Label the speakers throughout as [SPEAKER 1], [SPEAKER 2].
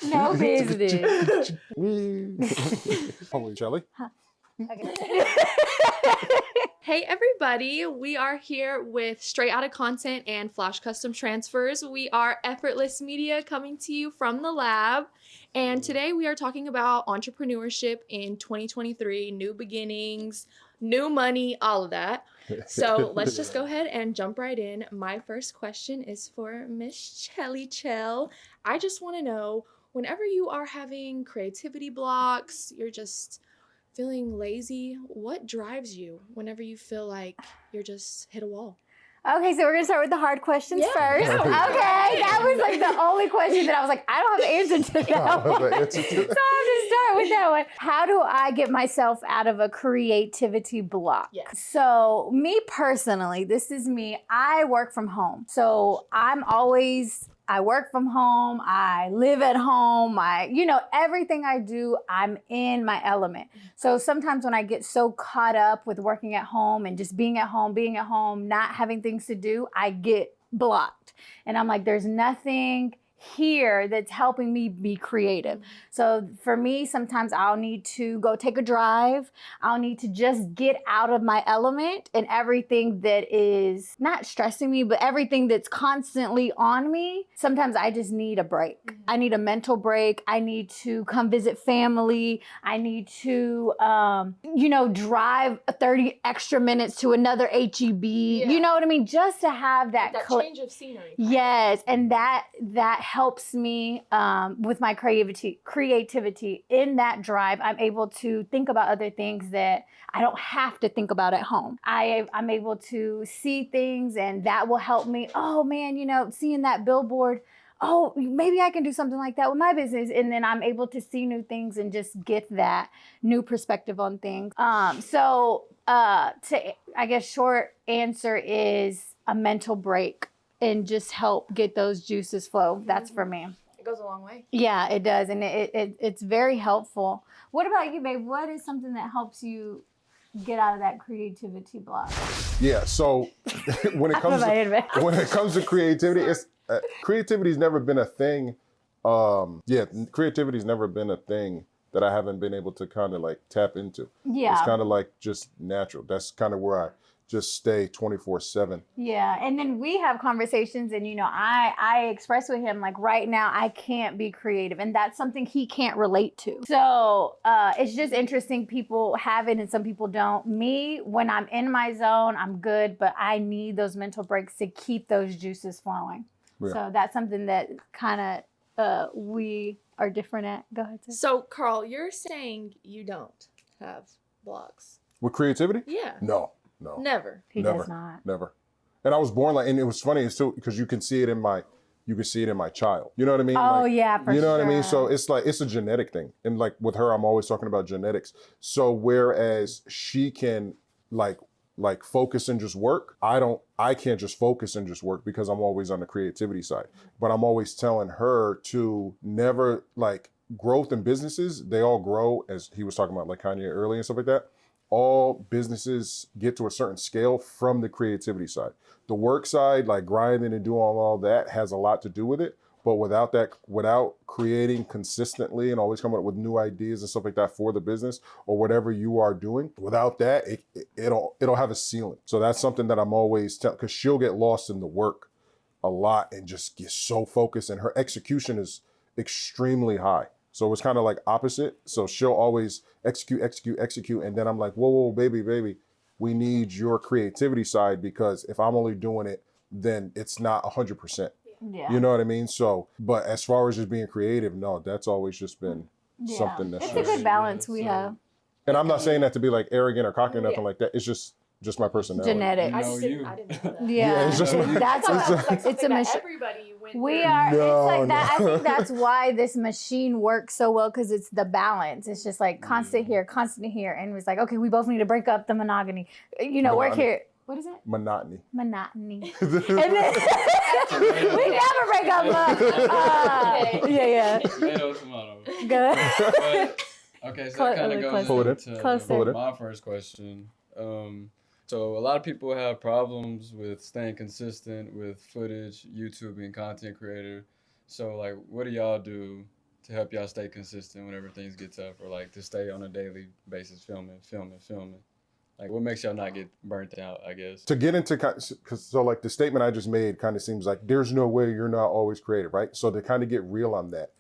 [SPEAKER 1] No business.
[SPEAKER 2] Holy Shelly.
[SPEAKER 1] Okay.
[SPEAKER 3] Hey everybody, we are here with Straight Outta Content and Flash Custom Transfers. We are Effortless Media coming to you from the lab. And today we are talking about entrepreneurship in 2023, new beginnings, new money, all of that. So let's just go ahead and jump right in. My first question is for Miss Chelly Chell. I just want to know, whenever you are having creativity blocks, you're just feeling lazy, what drives you whenever you feel like you're just hit a wall?
[SPEAKER 1] Okay, so we're gonna start with the hard questions first.
[SPEAKER 3] Yeah.
[SPEAKER 1] Okay, that was like the only question that I was like, I don't have an answer to that one. So I'm gonna start with that one. How do I get myself out of a creativity block?
[SPEAKER 3] Yes.
[SPEAKER 1] So me personally, this is me. I work from home. So I work from home, I live at home, everything I do, I'm in my element. So sometimes when I get so caught up with working at home and just being at home, not having things to do, I get blocked. And I'm like, there's nothing here that's helping me be creative. So for me, sometimes I'll need to go take a drive. I'll need to just get out of my element, and everything that is not stressing me, but everything that's constantly on me. Sometimes I just need a break. I need a mental break. I need to come visit family. I need to, drive 30 extra minutes to another HEB.
[SPEAKER 3] Yeah.
[SPEAKER 1] You know what I mean? Just to have that
[SPEAKER 3] change of scenery.
[SPEAKER 1] Yes, and that helps me with my creativity. In that drive, I'm able to think about other things that I don't have to think about at home. I'm able to see things, and that will help me. Oh man, seeing that billboard, oh, maybe I can do something like that with my business. And then I'm able to see new things and just get that new perspective on things. I guess short answer is a mental break and just help get those juices flow. That's for me.
[SPEAKER 3] It goes a long way.
[SPEAKER 1] Yeah, it does. And it's very helpful. What about you, babe? What is something that helps you get out of that creativity block?
[SPEAKER 2] Yeah, so when it comes to creativity, creativity's never been a thing. Creativity's never been a thing that I haven't been able to kind of like tap into.
[SPEAKER 1] Yeah.
[SPEAKER 2] It's kind of like just natural. That's kind of where I just stay 24/7.
[SPEAKER 1] Yeah, and then we have conversations, and I express with him like, right now I can't be creative, and that's something he can't relate to. So it's just interesting. People have it and some people don't. Me, when I'm in my zone, I'm good, but I need those mental breaks to keep those juices flowing. Yeah. So that's something that kind of we are different at. Go ahead, sis.
[SPEAKER 3] So Carl, you're saying you don't have blocks
[SPEAKER 2] with creativity?
[SPEAKER 3] Yeah.
[SPEAKER 2] No.
[SPEAKER 3] Never.
[SPEAKER 1] He does not.
[SPEAKER 2] Never. And I was born and it was funny too, because you can see it in my child. You know what I mean?
[SPEAKER 1] Oh, yeah, for sure.
[SPEAKER 2] You know what I mean? So it's like, it's a genetic thing. And like with her, I'm always talking about genetics. So whereas she can like focus and just work, I can't just focus and just work because I'm always on the creativity side. But I'm always telling her to never, like, growth in businesses, they all grow, as he was talking about like Kanye earlier and stuff like that. All businesses get to a certain scale from the creativity side. The work side, like grinding and doing all that, has a lot to do with it. But without creating consistently and always coming up with new ideas and stuff like that for the business or whatever you are doing, without that, it'll have a ceiling. So that's something that I'm always telling, because she'll get lost in the work a lot and just get so focused, and her execution is extremely high. So it's kind of like opposite. So she'll always execute. And then I'm like, whoa, baby, we need your creativity side, because if I'm only doing it, then it's not 100%.
[SPEAKER 1] Yeah.
[SPEAKER 2] You know what I mean? So, but as far as just being creative, no, that's always just been something that's
[SPEAKER 1] it's a good balance we have.
[SPEAKER 2] And I'm not saying that to be like arrogant or cocky or nothing like that. It's just my personality.
[SPEAKER 1] Genetics.
[SPEAKER 3] I didn't know that.
[SPEAKER 2] Yeah, it's just
[SPEAKER 1] it's a machine.
[SPEAKER 3] Everybody went
[SPEAKER 1] We are. No, it's like that. I think that's why this machine works so well, because it's the balance. It's just like constant here, and it's like, okay, we both need to break up the monogamy. Work here. What is it?
[SPEAKER 2] Monotony.
[SPEAKER 1] And then we never break up. Yeah. Good.
[SPEAKER 4] Okay, so that kind of goes into my first question. So a lot of people have problems with staying consistent with footage, YouTube, and content creator. So like, what do y'all do to help y'all stay consistent whenever things get tough, or like to stay on a daily basis filming? Like, what makes y'all not get burnt out, I guess?
[SPEAKER 2] To get into, because so like the statement I just made kind of seems like there's no way you're not always creative, right? So to kind of get real on that,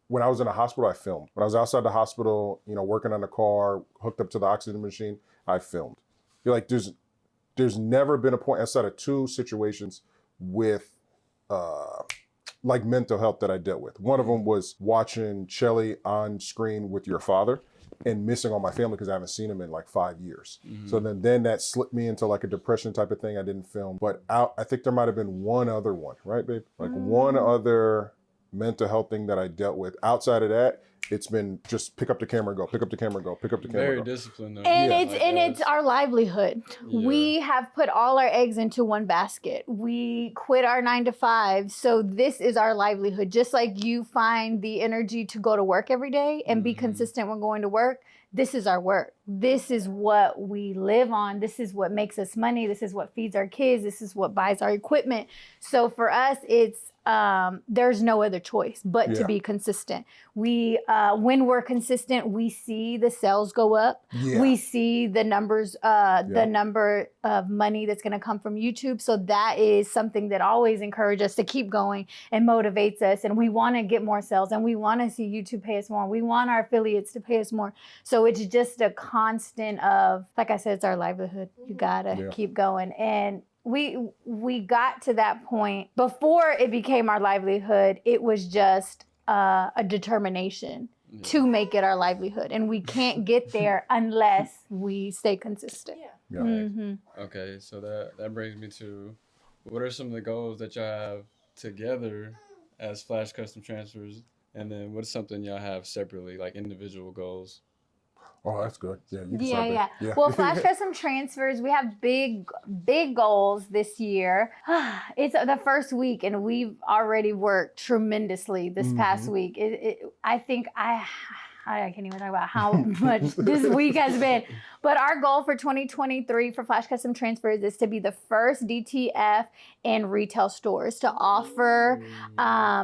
[SPEAKER 2] when I was in the hospital, I filmed. When I was outside the hospital, you know, working on the car, hooked up to the oxygen machine, I filmed. You're like, there's never been a point outside of 2 situations with like mental health that I dealt with. One of them was watching Shelly on screen with your father and missing all my family because I haven't seen him in like 5 years. So then that slipped me into like a depression type of thing. I didn't film, but I think there might've been one other one, right, babe? Like one other mental health thing that I dealt with. Outside of that, it's been just pick up the camera, go, pick up the camera, go, pick up the camera,
[SPEAKER 4] Very
[SPEAKER 2] go.
[SPEAKER 4] disciplined though.
[SPEAKER 1] And
[SPEAKER 4] Yeah.
[SPEAKER 1] it's our livelihood.
[SPEAKER 4] Yeah.
[SPEAKER 1] We have put all our eggs into one basket. We quit our 9 to 5. So this is our livelihood. Just like you find the energy to go to work every day and be consistent when going to work, this is our work. This is what we live on. This is what makes us money. This is what feeds our kids. This is what buys our equipment. So for us, it's there's no other choice but to be consistent. We when we're consistent, we see the sales go up. We see the numbers, the number of money that's going to come from YouTube. So that is something that always encourages us to keep going and motivates us. And we want to get more sales, and we want to see YouTube pay us more. We want our affiliates to pay us more. So it's just a constant of, like I said, it's our livelihood. You gotta keep going. And we got to that point before it became our livelihood. It was just a determination to make it our livelihood, and we can't get there unless we stay consistent.
[SPEAKER 4] Okay, so that brings me to, what are some of the goals that y'all have together as Flash Custom Transfers, and then what's something y'all have separately, like individual goals?
[SPEAKER 2] Oh, that's good. Yeah, you can start
[SPEAKER 1] Yeah.
[SPEAKER 2] there.
[SPEAKER 1] Well, Flash Custom Transfers, we have big goals this year. It's the first week, and we've already worked tremendously this past week. I think I can't even talk about how much this week has been. But our goal for 2023 for Flash Custom Transfers is to be the first DTF in retail stores to offer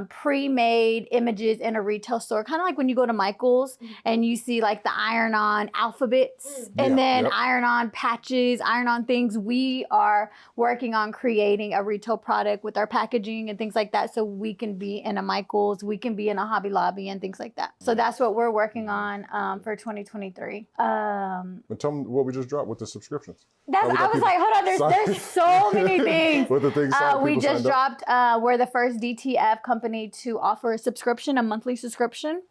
[SPEAKER 1] pre-made images in a retail store. Kind of like when you go to Michael's and you see like the iron-on alphabets and then iron-on patches, iron-on things. We are working on creating a retail product with our packaging and things like that, so we can be in a Michael's, we can be in a Hobby Lobby and things like that. So that's what we're working on for 2023.
[SPEAKER 2] But tell them what we just dropped with the subscriptions.
[SPEAKER 1] I was like, hold on, there's so many things.
[SPEAKER 2] What the things
[SPEAKER 1] we just dropped, we're the first DTF company to offer a subscription, a monthly subscription.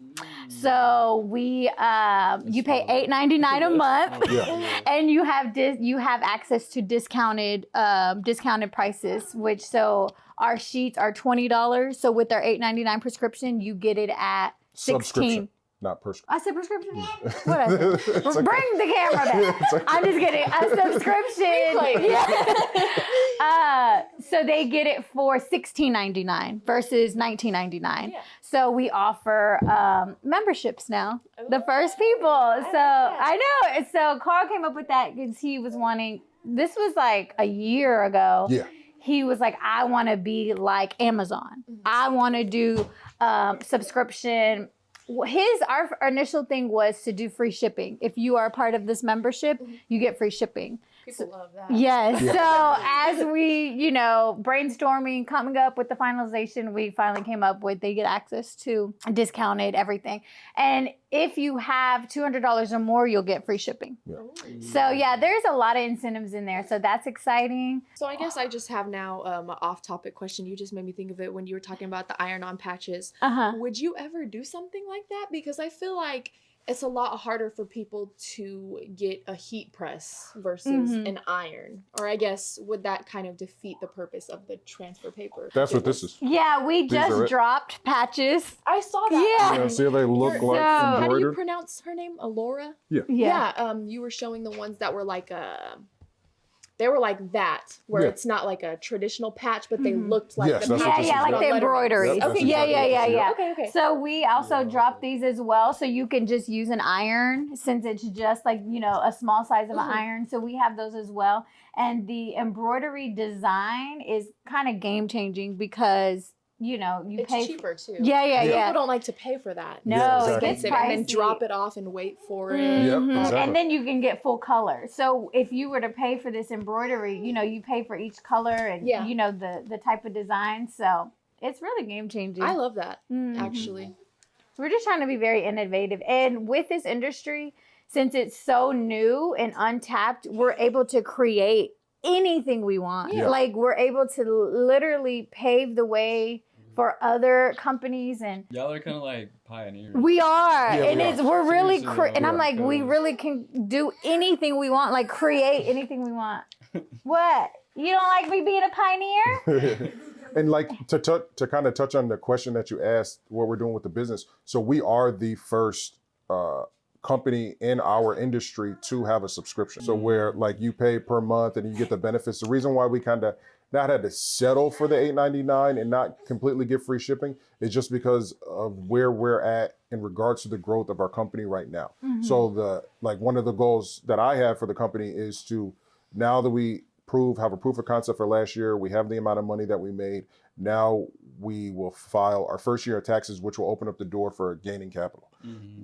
[SPEAKER 1] So we, you pay $8.99 a month, and you have access to discounted prices, which so our sheets are $20. So with our $8.99 prescription, you get it at $16.
[SPEAKER 2] Not prescription.
[SPEAKER 1] I said prescription. What I said? Bring the camera back. I'm just kidding. A subscription. So they get it for $16.99 versus $19.99. So we offer memberships now. The first people. So I know. So Carl came up with that because he was wanting. This was like a year ago.
[SPEAKER 2] Yeah.
[SPEAKER 1] He was like, I want to be like Amazon. I want to do subscription. Our initial thing was to do free shipping. If you are a part of this membership, you get free shipping.
[SPEAKER 3] People love that.
[SPEAKER 1] Yes. So as we, brainstorming, coming up with the finalization, we finally came up with they get access to discounted everything. And if you have $200 or more, you'll get free shipping. So there's a lot of incentives in there. So that's exciting.
[SPEAKER 3] So I guess I just have now an off-topic question. You just made me think of it when you were talking about the iron-on patches. Would you ever do something like that? Because I feel like it's a lot harder for people to get a heat press versus an iron. Or I guess, would that kind of defeat the purpose of the transfer paper?
[SPEAKER 2] That's what this is.
[SPEAKER 1] Yeah, we just dropped patches.
[SPEAKER 3] I saw that.
[SPEAKER 2] Yeah, see how they look like
[SPEAKER 3] How do you
[SPEAKER 2] embroidered?
[SPEAKER 3] pronounce her name? Alora?
[SPEAKER 1] Yeah.
[SPEAKER 3] You were showing the ones that were like they were like that, where it's not like a traditional patch, but they looked like
[SPEAKER 2] Yes,
[SPEAKER 3] the
[SPEAKER 2] that's what this is.
[SPEAKER 1] like the embroidery.
[SPEAKER 2] Yep,
[SPEAKER 3] Okay.
[SPEAKER 1] Yeah.
[SPEAKER 3] Okay.
[SPEAKER 1] So we also dropped these as well. So you can just use an iron since it's just like, a small size of an iron. So we have those as well. And the embroidery design is kind of game changing because you know, you
[SPEAKER 3] It's
[SPEAKER 1] pay.
[SPEAKER 3] cheaper too.
[SPEAKER 1] Yeah.
[SPEAKER 3] People don't like to pay for that.
[SPEAKER 1] No,
[SPEAKER 2] Yeah,
[SPEAKER 1] it
[SPEAKER 2] exactly.
[SPEAKER 1] gets
[SPEAKER 3] Expensive, and then
[SPEAKER 1] pricey.
[SPEAKER 3] drop it off and wait for it.
[SPEAKER 2] Yep,
[SPEAKER 1] Mhm.
[SPEAKER 2] exactly.
[SPEAKER 1] And then you can get full color. So if you were to pay for this embroidery, you know, you pay for each color and
[SPEAKER 3] Yeah.
[SPEAKER 1] you know the type of design. So it's really game changing.
[SPEAKER 3] I love that,
[SPEAKER 1] Mhm.
[SPEAKER 3] actually.
[SPEAKER 1] We're just trying to be very innovative. And with this industry, since it's so new and untapped, we're able to create anything we want.
[SPEAKER 2] Yeah.
[SPEAKER 1] Like we're able to literally pave the way for other companies, and
[SPEAKER 4] Y'all are kind of like pioneers.
[SPEAKER 1] we are.
[SPEAKER 2] Yeah,
[SPEAKER 1] And
[SPEAKER 2] we
[SPEAKER 1] it's
[SPEAKER 2] are.
[SPEAKER 1] we're really
[SPEAKER 4] Seriously,
[SPEAKER 1] and I'm
[SPEAKER 2] yeah.
[SPEAKER 1] like, we
[SPEAKER 4] because-
[SPEAKER 1] really can do anything we want, like create anything we want. What? You don't like me being a pioneer?
[SPEAKER 2] And like to kind of touch on the question that you asked, what we're doing with the business. So we are the first company in our industry to have a subscription. So where like you pay per month and you get the benefits. The reason why we kind of not had to settle for the $8.99 and not completely get free shipping is just because of where we're at in regards to the growth of our company right now. So the like one of the goals that I have for the company is to, now that we have a proof of concept for last year, we have the amount of money that we made. Now we will file our first year of taxes, which will open up the door for gaining capital.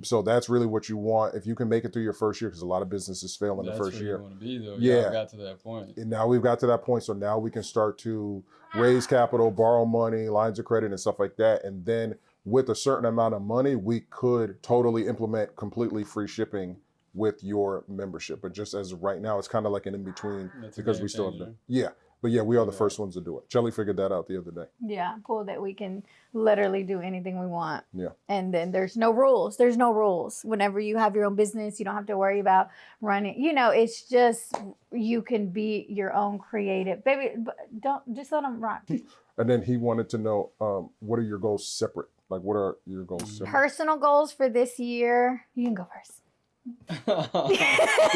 [SPEAKER 2] So that's really what you want. If you can make it through your first year, because a lot of businesses fail in
[SPEAKER 4] That's
[SPEAKER 2] the first
[SPEAKER 4] where
[SPEAKER 2] year.
[SPEAKER 4] you want to be though.
[SPEAKER 2] Yeah.
[SPEAKER 4] Y'all got to that point.
[SPEAKER 2] And now we've got to that point. So now we can start to raise capital, borrow money, lines of credit and stuff like that. And then with a certain amount of money, we could totally implement completely free shipping with your membership. But just as of right now, it's kind of like an in-between
[SPEAKER 4] That's a
[SPEAKER 2] because
[SPEAKER 4] game
[SPEAKER 2] we still have
[SPEAKER 4] changer.
[SPEAKER 2] to. Yeah. But yeah, we are the
[SPEAKER 4] Yeah.
[SPEAKER 2] first ones to do it. Shelly figured that out the other day.
[SPEAKER 1] Yeah, cool that we can literally do anything we want.
[SPEAKER 2] Yeah.
[SPEAKER 1] And then there's no rules. There's no rules. Whenever you have your own business, you don't have to worry about running. You know, it's just you can be your own creative. Baby, don't just let them rock.
[SPEAKER 2] And then he wanted to know, what are your goals separate? Like, what are your goals separate?
[SPEAKER 1] Personal goals for this year. You can go first.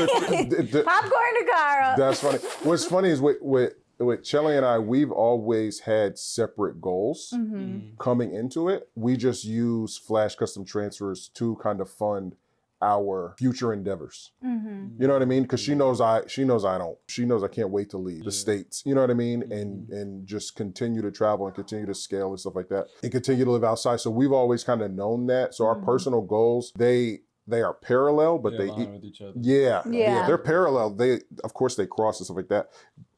[SPEAKER 1] Popcorn to Cara.
[SPEAKER 2] That's funny. What's funny is with Shelly and I, we've always had separate goals coming into it. We just use Flash Custom Transfers to kind of fund our future endeavors. You know what I mean? Because she knows I don't. She knows I can't wait to leave the States. You know what I mean? And just continue to travel and continue to scale and stuff like that, and continue to live outside. So we've always kind of known that. So our personal goals, they are parallel, but they
[SPEAKER 4] align with each other.
[SPEAKER 1] Yeah.
[SPEAKER 2] they're parallel. They, of course, they cross and stuff like that.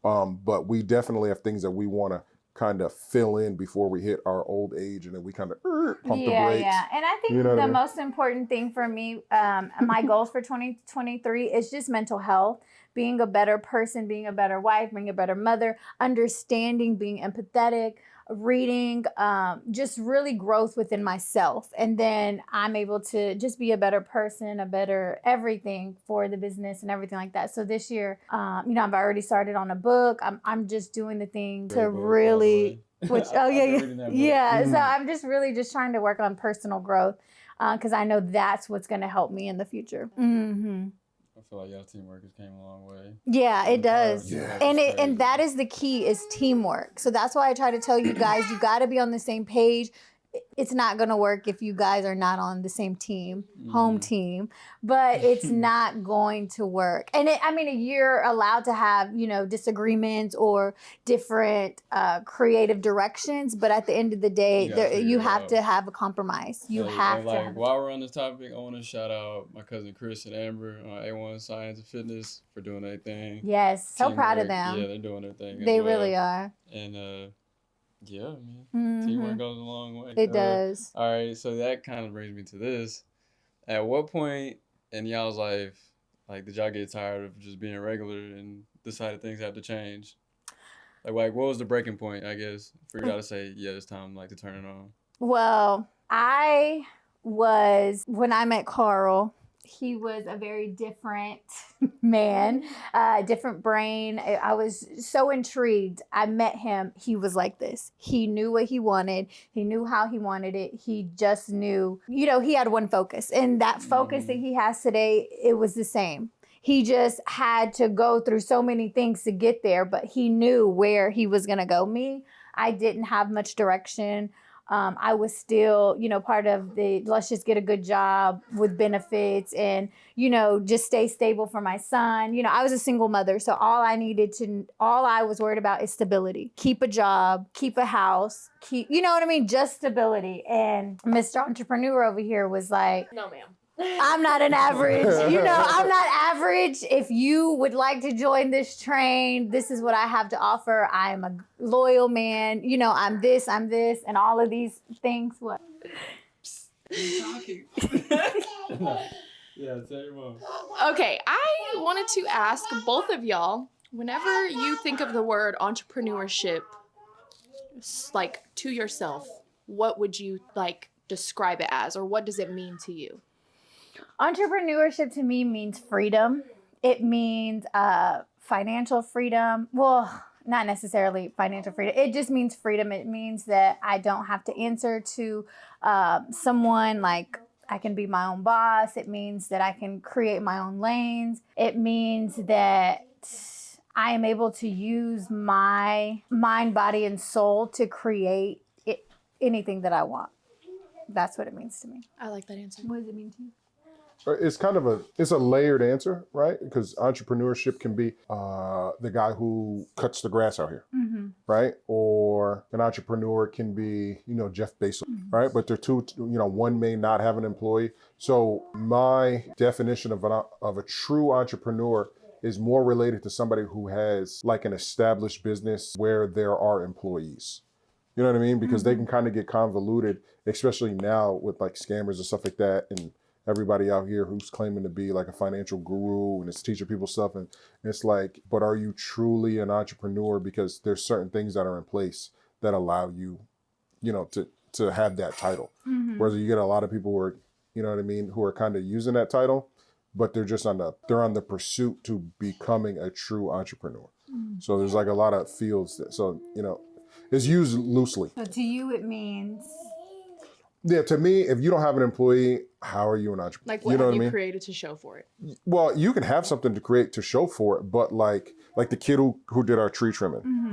[SPEAKER 2] But we definitely have things that we want to kind of fill in before we hit our old age, and then we kind of pump the brakes.
[SPEAKER 1] Yeah. And I think
[SPEAKER 2] You know what
[SPEAKER 1] the
[SPEAKER 2] I mean?
[SPEAKER 1] most important thing for me, my goals for 2023 is just mental health, being a better person, being a better wife, being a better mother, understanding, being empathetic, reading, just really growth within myself. And then I'm able to just be a better person, a better everything for the business and everything like that. So this year, you know, I've already started on a book. I'm just doing the thing to
[SPEAKER 4] Great book, by the
[SPEAKER 1] way. Which
[SPEAKER 4] I've been
[SPEAKER 1] yeah
[SPEAKER 4] reading that book.
[SPEAKER 1] yeah. So I'm just really just trying to work on personal growth because I know that's what's going to help me in the future.
[SPEAKER 4] I feel like y'all teamwork has came a long way.
[SPEAKER 1] Yeah, it does.
[SPEAKER 2] Yeah.
[SPEAKER 1] And that is the key is teamwork. So that's why I try to tell you guys, you got to be on the same page. It's not going to work if you guys are not on the same team, home team, but it's not going to work. And you're allowed to have, you know, disagreements or different creative directions, but at the end of the day,
[SPEAKER 4] You gotta figure
[SPEAKER 1] you
[SPEAKER 4] it
[SPEAKER 1] have
[SPEAKER 4] out.
[SPEAKER 1] to have a compromise. You
[SPEAKER 4] Like-
[SPEAKER 1] have
[SPEAKER 4] and,
[SPEAKER 1] to.
[SPEAKER 4] like,
[SPEAKER 1] have
[SPEAKER 4] while we're on this topic, I want to shout out my cousin Chris and Amber on A1 Science and Fitness for doing their thing.
[SPEAKER 1] Yes, so proud of
[SPEAKER 4] Teamwork,
[SPEAKER 1] them.
[SPEAKER 4] Yeah, they're doing their thing. as
[SPEAKER 1] They
[SPEAKER 4] well.
[SPEAKER 1] really are.
[SPEAKER 4] And yeah, man,
[SPEAKER 1] Mhm.
[SPEAKER 4] teamwork goes a long way.
[SPEAKER 1] It does.
[SPEAKER 4] All right, so that kind of brings me to this. At what point in y'all's life, like, did y'all get tired of just being regular and decided things have to change? Like what was the breaking point, I guess, for y'all to say, yeah, it's time like to turn it on?
[SPEAKER 1] Well, when I met Carl, he was a very different man, different brain. I was so intrigued. I met him. He was like this. He knew what he wanted. He knew how he wanted it. He just knew, you know, he had one focus. And that focus that he has today, it was the same. He just had to go through so many things to get there, but he knew where he was going to go. Me, I didn't have much direction. I was still, part of the let's just get a good job with benefits and, just stay stable for my son. I was a single mother. So all I was worried about is stability. Keep a job, keep a house, you know what I mean? Just stability. And Mr. Entrepreneur over here was like,
[SPEAKER 3] No, ma'am.
[SPEAKER 1] I'm not an average, I'm not average. If you would like to join this train, this is what I have to offer. I'm a loyal man. I'm this, and all of these things. What?
[SPEAKER 4] Talking. Yeah, tell your mom.
[SPEAKER 3] Okay, I wanted to ask both of y'all, whenever you think of the word entrepreneurship, like to yourself, what would you like describe it as, or what does it mean to you?
[SPEAKER 1] Entrepreneurship to me means freedom. It means financial freedom. Well, not necessarily financial freedom. It just means freedom. It means that I don't have to answer to someone. Like, I can be my own boss. It means that I can create my own lanes. It means that I am able to use my mind, body, and soul to create anything that I want. That's what it means to me.
[SPEAKER 3] I like that answer.
[SPEAKER 1] What does it mean to you?
[SPEAKER 2] It's kind of it's a layered answer, right? Because entrepreneurship can be the guy who cuts the grass out here, right? Or an entrepreneur can be, Jeff Bezos, right? But they're two, one may not have an employee. So my definition of a true entrepreneur is more related to somebody who has like an established business where there are employees. You know what I mean? Because they can kind of get convoluted, especially now with like scammers and stuff like that, and everybody out here who's claiming to be like a financial guru and is teaching people stuff. And it's like, but are you truly an entrepreneur? Because there's certain things that are in place that allow you, to have that title. Whereas you get a lot of people who are, who are kind of using that title, but they're just on the pursuit to becoming a true entrepreneur. So there's like a lot of fields it's used loosely.
[SPEAKER 1] So to you, it means...
[SPEAKER 2] Yeah, to me, if you don't have an employee, how are you an entrepreneur?
[SPEAKER 3] Like, what have you created to show for it?
[SPEAKER 2] Well, you can have something to create to show for it, but like the kid who did our tree trimming,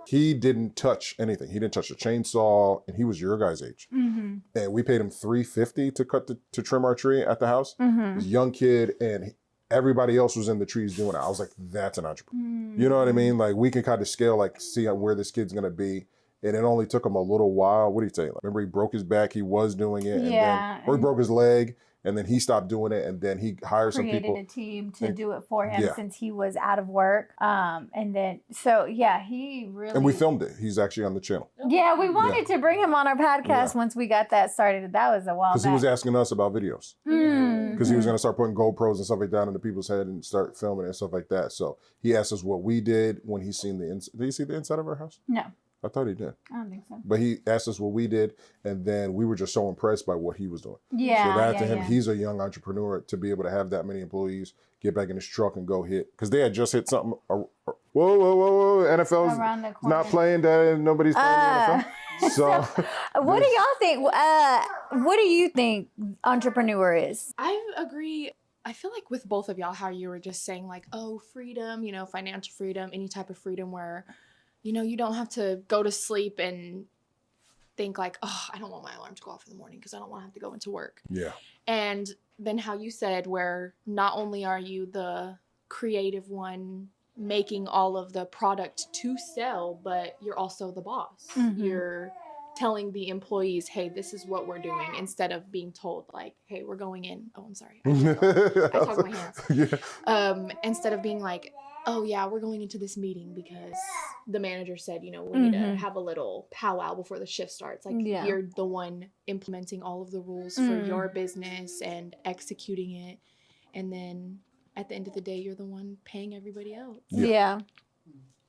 [SPEAKER 2] he didn't touch anything. He didn't touch a chainsaw, and he was your guy's age. And we paid him $350 to trim our tree at the house. He was a young kid, and everybody else was in the trees doing it. I was like, that's an entrepreneur. You know what I mean? Like, we can kind of scale, like, see where this kid's gonna be. And it only took him a little while. What do you say? Like, remember, he broke his back. He was doing it. Or he broke his leg. And then he stopped doing it. And then he hired some people.
[SPEAKER 1] Created a team to do it for him since he was out of work. And then, he really... And
[SPEAKER 2] we filmed it. He's actually on the channel.
[SPEAKER 1] Yeah, we wanted to bring him on our podcast once we got that started. That was a while back.
[SPEAKER 2] Because he was asking us about videos. Because he was going to start putting GoPros and stuff like that into people's head and start filming it and stuff like that. So he asked us what we did when he seen the inside. Did he see the inside of our house?
[SPEAKER 1] No.
[SPEAKER 2] I thought he did.
[SPEAKER 1] I don't think so.
[SPEAKER 2] But he asked us what we did, and then we were just so impressed by what he was doing.
[SPEAKER 1] Yeah.
[SPEAKER 2] So that to him, he's a young entrepreneur to be able to have that many employees, get back in his truck and go hit. Because they had just hit something. Whoa. NFL's not playing that. Nobody's playing the NFL. So
[SPEAKER 1] what do y'all think? What do you think entrepreneur is?
[SPEAKER 3] I agree. I feel like with both of y'all, how you were just saying like, oh, freedom, financial freedom, any type of freedom where, you don't have to go to sleep and think like, oh, I don't want my alarm to go off in the morning because I don't want to have to go into work.
[SPEAKER 2] Yeah.
[SPEAKER 3] And then how you said where not only are you the creative one making all of the product to sell, but you're also the boss. You're telling the employees, hey, this is what we're doing, instead of being told like, hey, we're going in. Oh, I'm sorry. I talk my hands. Yeah. Instead of being like, oh yeah, we're going into this meeting because the manager said, we need to have a little powwow before the shift starts. Like you're the one implementing all of the rules for your business and executing it. And then at the end of the day, you're the one paying everybody else.
[SPEAKER 1] Yeah.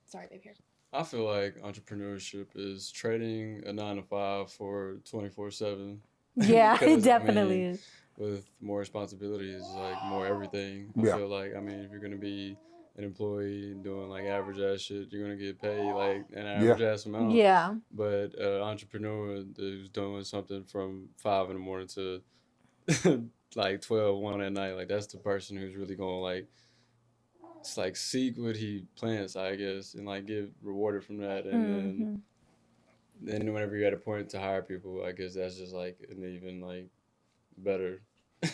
[SPEAKER 3] Sorry, babe, here.
[SPEAKER 4] I feel like entrepreneurship is trading a 9-to-5 for 24/7.
[SPEAKER 1] Yeah, it definitely is.
[SPEAKER 4] With more responsibilities, like more everything. I feel like, if you're going to be an employee doing like average ass shit, you're going to get paid like an average ass amount.
[SPEAKER 1] Yeah.
[SPEAKER 4] But an entrepreneur who's doing something from 5 in the morning to like 12, 1 at night, like that's the person who's really going to like, it's like seek what he plants, I guess, and like get rewarded from that. And then then whenever you're at a point to hire people, I guess that's just like an even like better.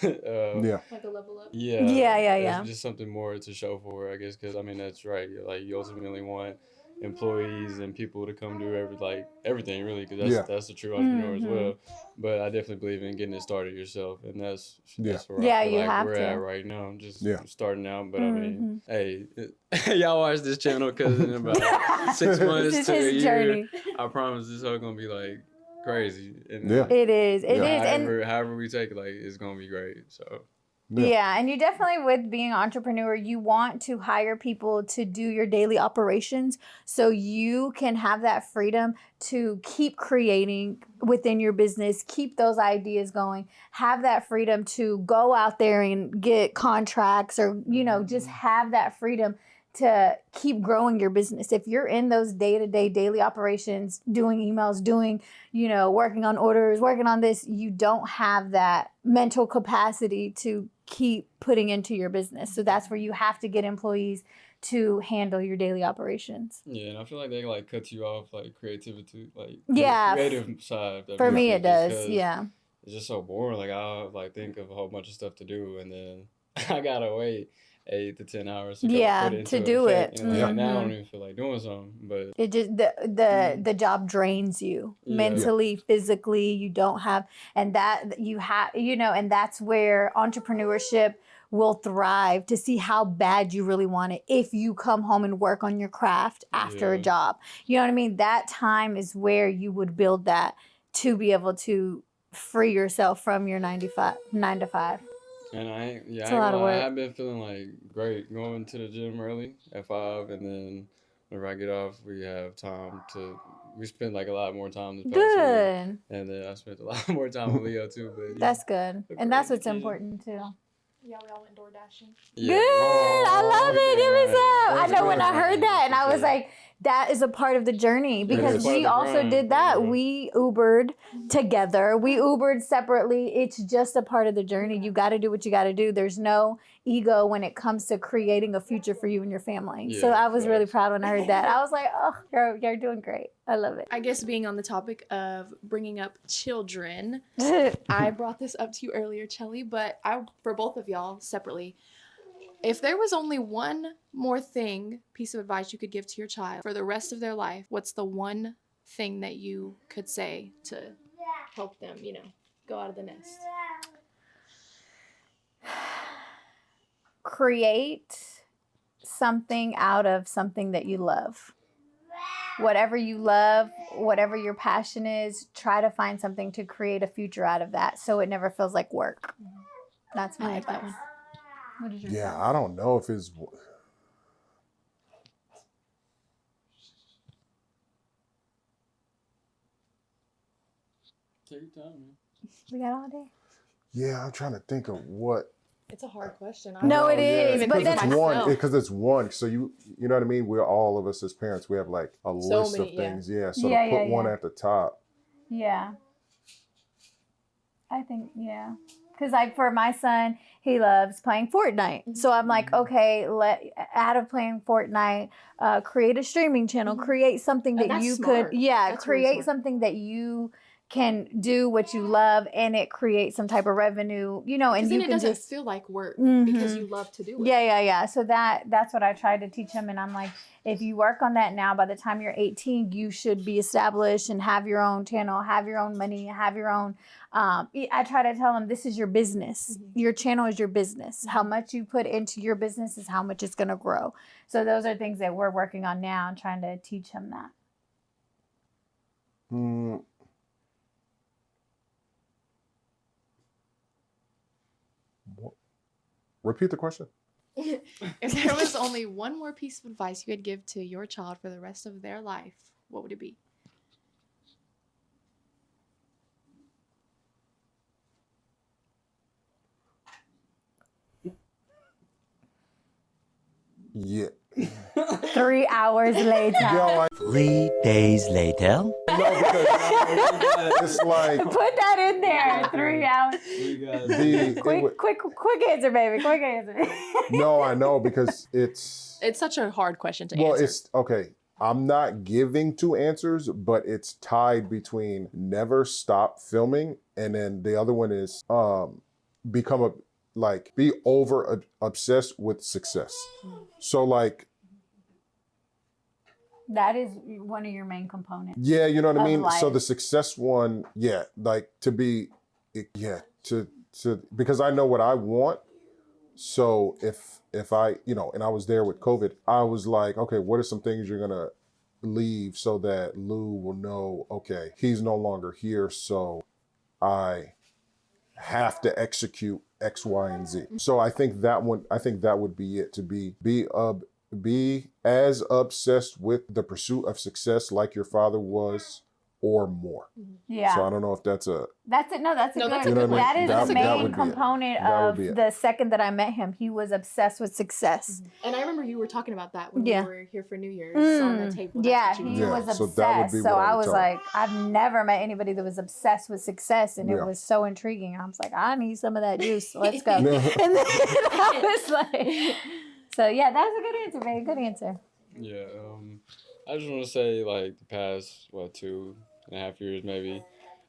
[SPEAKER 2] Yeah.
[SPEAKER 3] Like a level up.
[SPEAKER 4] Yeah.
[SPEAKER 1] Yeah.
[SPEAKER 4] It's just something more to show for, I guess, because I mean that's right. Like you ultimately want employees and people to come do everything really, because that's the true entrepreneur as well. But I definitely believe in getting it started yourself, and that's where
[SPEAKER 1] Yeah,
[SPEAKER 4] I feel
[SPEAKER 1] you
[SPEAKER 4] like
[SPEAKER 1] have
[SPEAKER 4] we're
[SPEAKER 1] to.
[SPEAKER 4] at right now. I'm just
[SPEAKER 2] Yeah.
[SPEAKER 4] starting out, but I mean, hey, y'all watch this channel because in about 6
[SPEAKER 1] This
[SPEAKER 4] months
[SPEAKER 1] is
[SPEAKER 4] to a
[SPEAKER 1] his
[SPEAKER 4] year,
[SPEAKER 1] journey.
[SPEAKER 4] I promise this whole gonna be like crazy. And
[SPEAKER 2] Yeah.
[SPEAKER 1] It is. It
[SPEAKER 2] Yeah.
[SPEAKER 1] is. And
[SPEAKER 4] however we take it, like it's gonna be great. So.
[SPEAKER 1] yeah, and you definitely, with being an entrepreneur, you want to hire people to do your daily operations so you can have that freedom to keep creating within your business, keep those ideas going, have that freedom to go out there and get contracts or, just have that freedom to keep growing your business. If you're in those day-to-day daily operations, doing emails, doing, working on orders, working on this, you don't have that mental capacity to keep putting into your business. So that's where you have to get employees to handle your daily operations.
[SPEAKER 4] Yeah, and I feel like they like cut you off like creativity, like
[SPEAKER 1] Yeah,
[SPEAKER 4] creative side.
[SPEAKER 1] For me, it does.
[SPEAKER 4] 'cause
[SPEAKER 1] Yeah.
[SPEAKER 4] it's just so boring. Like I'll like think of a whole bunch of stuff to do, and then I gotta wait 8 to 10 hours to
[SPEAKER 1] Yeah,
[SPEAKER 4] put it
[SPEAKER 1] to
[SPEAKER 4] into
[SPEAKER 1] do
[SPEAKER 4] effect.
[SPEAKER 1] it.
[SPEAKER 4] And like, now I
[SPEAKER 1] Mhm.
[SPEAKER 4] don't even feel like doing something, but
[SPEAKER 1] It just the job drains you
[SPEAKER 4] Yeah.
[SPEAKER 1] mentally, physically. You don't have, and that you have, and that's where entrepreneurship will thrive, to see how bad you really want it if you come home and work on your craft after a
[SPEAKER 4] Yeah.
[SPEAKER 1] job. You know what I mean? That time is where you would build that to be able to free yourself from your 9 to 5.
[SPEAKER 4] and I ain't
[SPEAKER 1] It's
[SPEAKER 4] I
[SPEAKER 1] a
[SPEAKER 4] ain't
[SPEAKER 1] lot
[SPEAKER 4] gonna
[SPEAKER 1] of
[SPEAKER 4] lie,
[SPEAKER 1] work.
[SPEAKER 4] I've been feeling like great going to the gym early at 5, and then whenever I get off, we spend like a lot more time this past week.
[SPEAKER 1] Good.
[SPEAKER 4] And then I spent a lot more time with Leo too, but
[SPEAKER 1] That's good. And that's
[SPEAKER 4] crazy
[SPEAKER 1] what's
[SPEAKER 4] kid.
[SPEAKER 1] important too.
[SPEAKER 3] Yeah, we all went door dashing.
[SPEAKER 4] Yeah.
[SPEAKER 1] Good. I love it. Give me some. I
[SPEAKER 2] That's
[SPEAKER 1] know when I
[SPEAKER 2] good.
[SPEAKER 1] heard that, and I was like, that is a part of the journey,
[SPEAKER 2] It
[SPEAKER 1] because
[SPEAKER 2] is.
[SPEAKER 4] Part of
[SPEAKER 1] we
[SPEAKER 4] the
[SPEAKER 1] also
[SPEAKER 4] grind,
[SPEAKER 1] did that.
[SPEAKER 4] yeah.
[SPEAKER 1] We Ubered together. We Ubered separately. It's just a part of the journey. You got to do what you got to do. There's no ego when it comes to creating a future for you and your family. So
[SPEAKER 4] Yeah,
[SPEAKER 1] I was really
[SPEAKER 4] facts.
[SPEAKER 1] proud when I heard that. I was like, oh, you're doing great. I love
[SPEAKER 3] I guess being on the topic of bringing up children,
[SPEAKER 1] it.
[SPEAKER 3] I brought this up to you earlier, Chelly, but for both of y'all separately, if there was only one more piece of advice you could give to your child for the rest of their life, what's the one thing that you could say to help them, go out of the nest?
[SPEAKER 1] Create something out of something that you love. Whatever you love, whatever your passion is, try to find something to create a future out of that, so it never feels like work. That's my
[SPEAKER 3] I like that
[SPEAKER 1] advice. What is your
[SPEAKER 2] Yeah,
[SPEAKER 1] thought?
[SPEAKER 2] I don't know if it's.
[SPEAKER 4] Take your time, man.
[SPEAKER 1] We got all day.
[SPEAKER 2] Yeah, I'm trying to think of what.
[SPEAKER 3] It's a hard question.
[SPEAKER 1] No, it
[SPEAKER 2] yeah,
[SPEAKER 1] is,
[SPEAKER 3] even
[SPEAKER 1] but
[SPEAKER 3] think
[SPEAKER 1] then
[SPEAKER 3] of
[SPEAKER 2] it's one
[SPEAKER 3] myself.
[SPEAKER 2] because it's one. So you know what I mean. We're all of us as parents. We have like a
[SPEAKER 3] So
[SPEAKER 2] list
[SPEAKER 3] many,
[SPEAKER 2] of
[SPEAKER 3] yeah.
[SPEAKER 2] things. Yeah. So
[SPEAKER 1] Yeah,
[SPEAKER 2] to put
[SPEAKER 1] yeah,
[SPEAKER 2] one
[SPEAKER 1] yeah.
[SPEAKER 2] at the top.
[SPEAKER 1] Yeah. I think, yeah. Because like for my son, he loves playing Fortnite. So I'm like, okay, out of playing Fortnite, create a streaming channel, create something
[SPEAKER 3] And
[SPEAKER 1] that
[SPEAKER 3] that's
[SPEAKER 1] you
[SPEAKER 3] smart.
[SPEAKER 1] could,
[SPEAKER 3] That's really
[SPEAKER 1] create
[SPEAKER 3] smart.
[SPEAKER 1] something that you can do what you love, and it creates some type of revenue, and
[SPEAKER 3] Because then
[SPEAKER 1] you
[SPEAKER 3] it
[SPEAKER 1] can
[SPEAKER 3] doesn't
[SPEAKER 1] just.
[SPEAKER 3] feel like work
[SPEAKER 1] Mhm.
[SPEAKER 3] because you love to do it.
[SPEAKER 1] Yeah. So that's what I tried to teach him. And I'm like, if you work on that now, by the time you're 18, you should be established and have your own channel, have your own money, have your own. I try to tell him, this is your business.
[SPEAKER 3] Mm-hmm.
[SPEAKER 1] Your channel is your business. How much you put into your business is how much it's going to grow. So those are things that we're working on now and trying to teach him that.
[SPEAKER 2] Repeat the question.
[SPEAKER 3] If there was only one more piece of advice you could give to your child for the rest of their life, what would it be?
[SPEAKER 2] Yeah.
[SPEAKER 1] 3 hours later.
[SPEAKER 2] Yo,
[SPEAKER 5] 3 days later.
[SPEAKER 2] no, because it's like
[SPEAKER 1] Put that in there. 3 hours. Quick answer, baby. Quick answer.
[SPEAKER 2] No, I know because it's
[SPEAKER 3] It's such a hard question to
[SPEAKER 2] well,
[SPEAKER 3] answer.
[SPEAKER 2] it's okay. I'm not giving two answers, but it's tied between never stop filming, and then the other one is become a be over obsessed with success. So like,
[SPEAKER 1] That is one of your main components.
[SPEAKER 2] yeah, you know what I
[SPEAKER 1] Of
[SPEAKER 2] mean? So
[SPEAKER 1] life.
[SPEAKER 2] the success one, yeah, like to be, yeah, to because I know what I want. So if I, you know, and I was there with COVID, I was like, okay, what are some things you're gonna leave so that Lou will know, okay, he's no longer here, so I have to execute X, Y, and Z. So I think that would be it, to be as obsessed with the pursuit of success like your father was, or more.
[SPEAKER 1] Yeah.
[SPEAKER 2] So I don't know if that's a
[SPEAKER 1] That's it. No, that's a
[SPEAKER 3] No,
[SPEAKER 1] good.
[SPEAKER 3] that's a good one.
[SPEAKER 1] That is
[SPEAKER 3] That's
[SPEAKER 1] the
[SPEAKER 3] a good
[SPEAKER 1] main
[SPEAKER 3] one.
[SPEAKER 1] component
[SPEAKER 2] That would
[SPEAKER 1] of
[SPEAKER 2] be it.
[SPEAKER 1] the second that I met him. He was obsessed with success.
[SPEAKER 3] And I remember you were talking about that when
[SPEAKER 1] Yeah.
[SPEAKER 3] we were here for New Year's on the table. That's
[SPEAKER 1] Yeah,
[SPEAKER 3] what you
[SPEAKER 1] he
[SPEAKER 3] were
[SPEAKER 2] Yeah,
[SPEAKER 1] was
[SPEAKER 2] so
[SPEAKER 1] obsessed.
[SPEAKER 2] that would be
[SPEAKER 1] So
[SPEAKER 2] what I
[SPEAKER 1] I
[SPEAKER 2] would
[SPEAKER 1] was
[SPEAKER 2] tell him.
[SPEAKER 1] like, I've never met anybody that was obsessed with success, and
[SPEAKER 2] Yeah.
[SPEAKER 1] it was so intriguing. I was like, I need some of that juice. Let's go.
[SPEAKER 2] Yeah.
[SPEAKER 1] And then I was like, so yeah, that was a good answer, babe. Good answer.
[SPEAKER 4] Yeah, I just want to say, like, the past, 2.5 years maybe,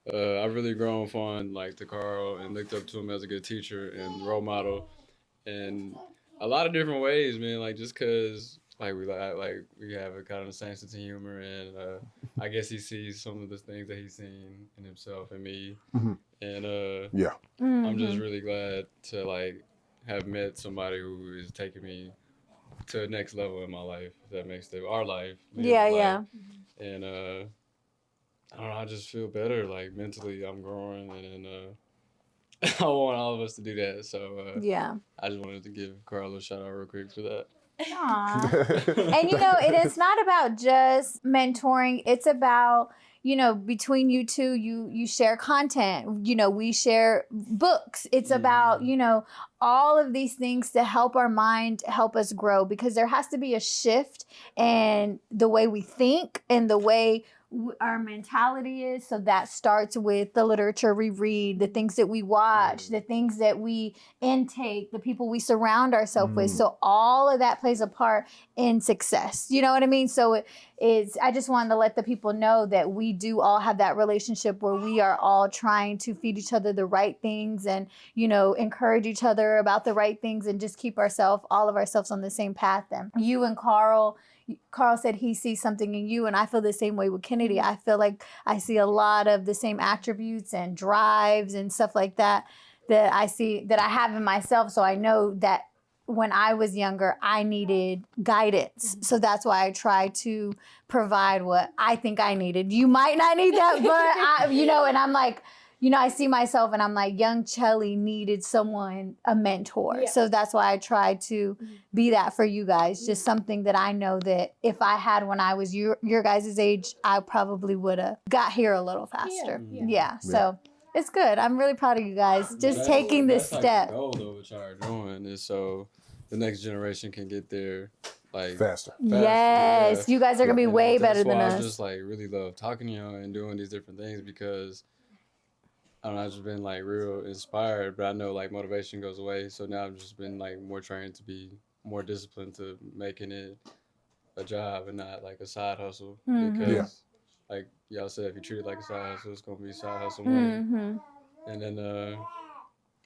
[SPEAKER 4] I've really grown fond, like, to Carl and looked up to him as a good teacher and role model in a lot of different ways, man. Like, just because, we have a kind of the same sense of humor, and I guess he sees some of the things that he's seen in himself and me.
[SPEAKER 2] Mhm.
[SPEAKER 4] And
[SPEAKER 2] Yeah.
[SPEAKER 4] I'm just really glad to, like, have met somebody who is taking me to the next level in my life, if that makes sense. Our life. Leah's
[SPEAKER 1] Yeah,
[SPEAKER 4] life.
[SPEAKER 1] yeah.
[SPEAKER 4] And I don't know, I just feel better. Like, mentally, I'm growing, and I want all of us to do that. So
[SPEAKER 1] Yeah.
[SPEAKER 4] I just wanted to give Carl a shout out real quick for that.
[SPEAKER 1] Aw. And you know, it is not about just mentoring. It's about, you know, between you two, you share content. You know, we share books. It's about, you know, all of these things to help our mind, help us grow, because there has to be a shift in the way we think and the way our mentality is. So that starts with the literature we read, the things that we watch, the things that we intake, the people we surround ourselves with. So all of that plays a part in success. You know what I mean? So I just wanted to let the people know that we do all have that relationship where we are all trying to feed each other the right things, and, you know, encourage each other about the right things, and just keep all of ourselves on the same path. And you and Carl said he sees something in you, and I feel the same way with Kennedy. I feel like I see a lot of the same attributes and drives and stuff like that I see, that I have in myself. So I know that when I was younger, I needed guidance. So that's why I try to provide what I think I needed. You might not need that, but and I'm like, I see myself and I'm like, young Chelly needed someone, a mentor.
[SPEAKER 3] Yeah.
[SPEAKER 1] So that's why I try to be that for you guys. Just something that I know that if I had when I was your guys' age, I probably would have got here a little faster. Yeah. So it's good. I'm really proud of you guys. Just taking this
[SPEAKER 4] that's
[SPEAKER 1] step.
[SPEAKER 4] Like the goal of what y'all are doing is so the next generation can get there like
[SPEAKER 2] Faster.
[SPEAKER 1] Yes, you guys are gonna be way better than
[SPEAKER 4] That's why I
[SPEAKER 1] us.
[SPEAKER 4] just like really love talking to y'all and doing these different things, because I don't know, I've just been like real inspired, but I know like motivation goes away. So now I've just been like more trained to be more disciplined to making it a job and not like a side hustle. Because like y'all said, if you treat it like a side hustle, it's gonna be side hustle money. And then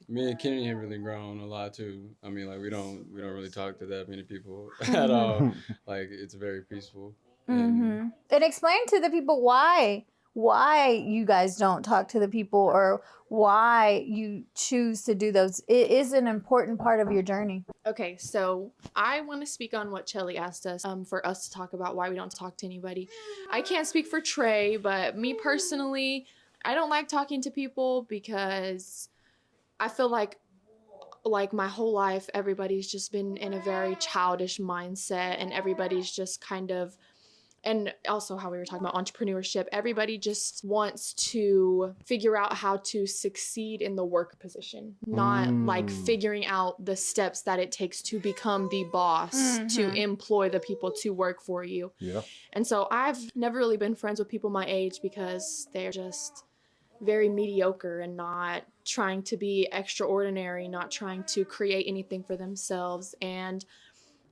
[SPEAKER 4] me and Kenny have really grown a lot too. I mean, like we don't really talk to that many people at all. Like it's very peaceful.
[SPEAKER 1] And explain to the people why you guys don't talk to the people, or why you choose to do those. It is an important part of your journey.
[SPEAKER 3] Okay, so I want to speak on what Chelly asked us for us to talk about why we don't talk to anybody. I can't speak for Trey, but me personally, I don't like talking to people because I feel like my whole life, everybody's just been in a very childish mindset, and everybody's just kind of, and also how we were talking about entrepreneurship, everybody just wants to figure out how to succeed in the work position, not like figuring out the steps that it takes to become the boss, to employ the people to work for you.
[SPEAKER 2] Yeah.
[SPEAKER 3] And so I've never really been friends with people my age because they're just very mediocre and not trying to be extraordinary, not trying to create anything for themselves. And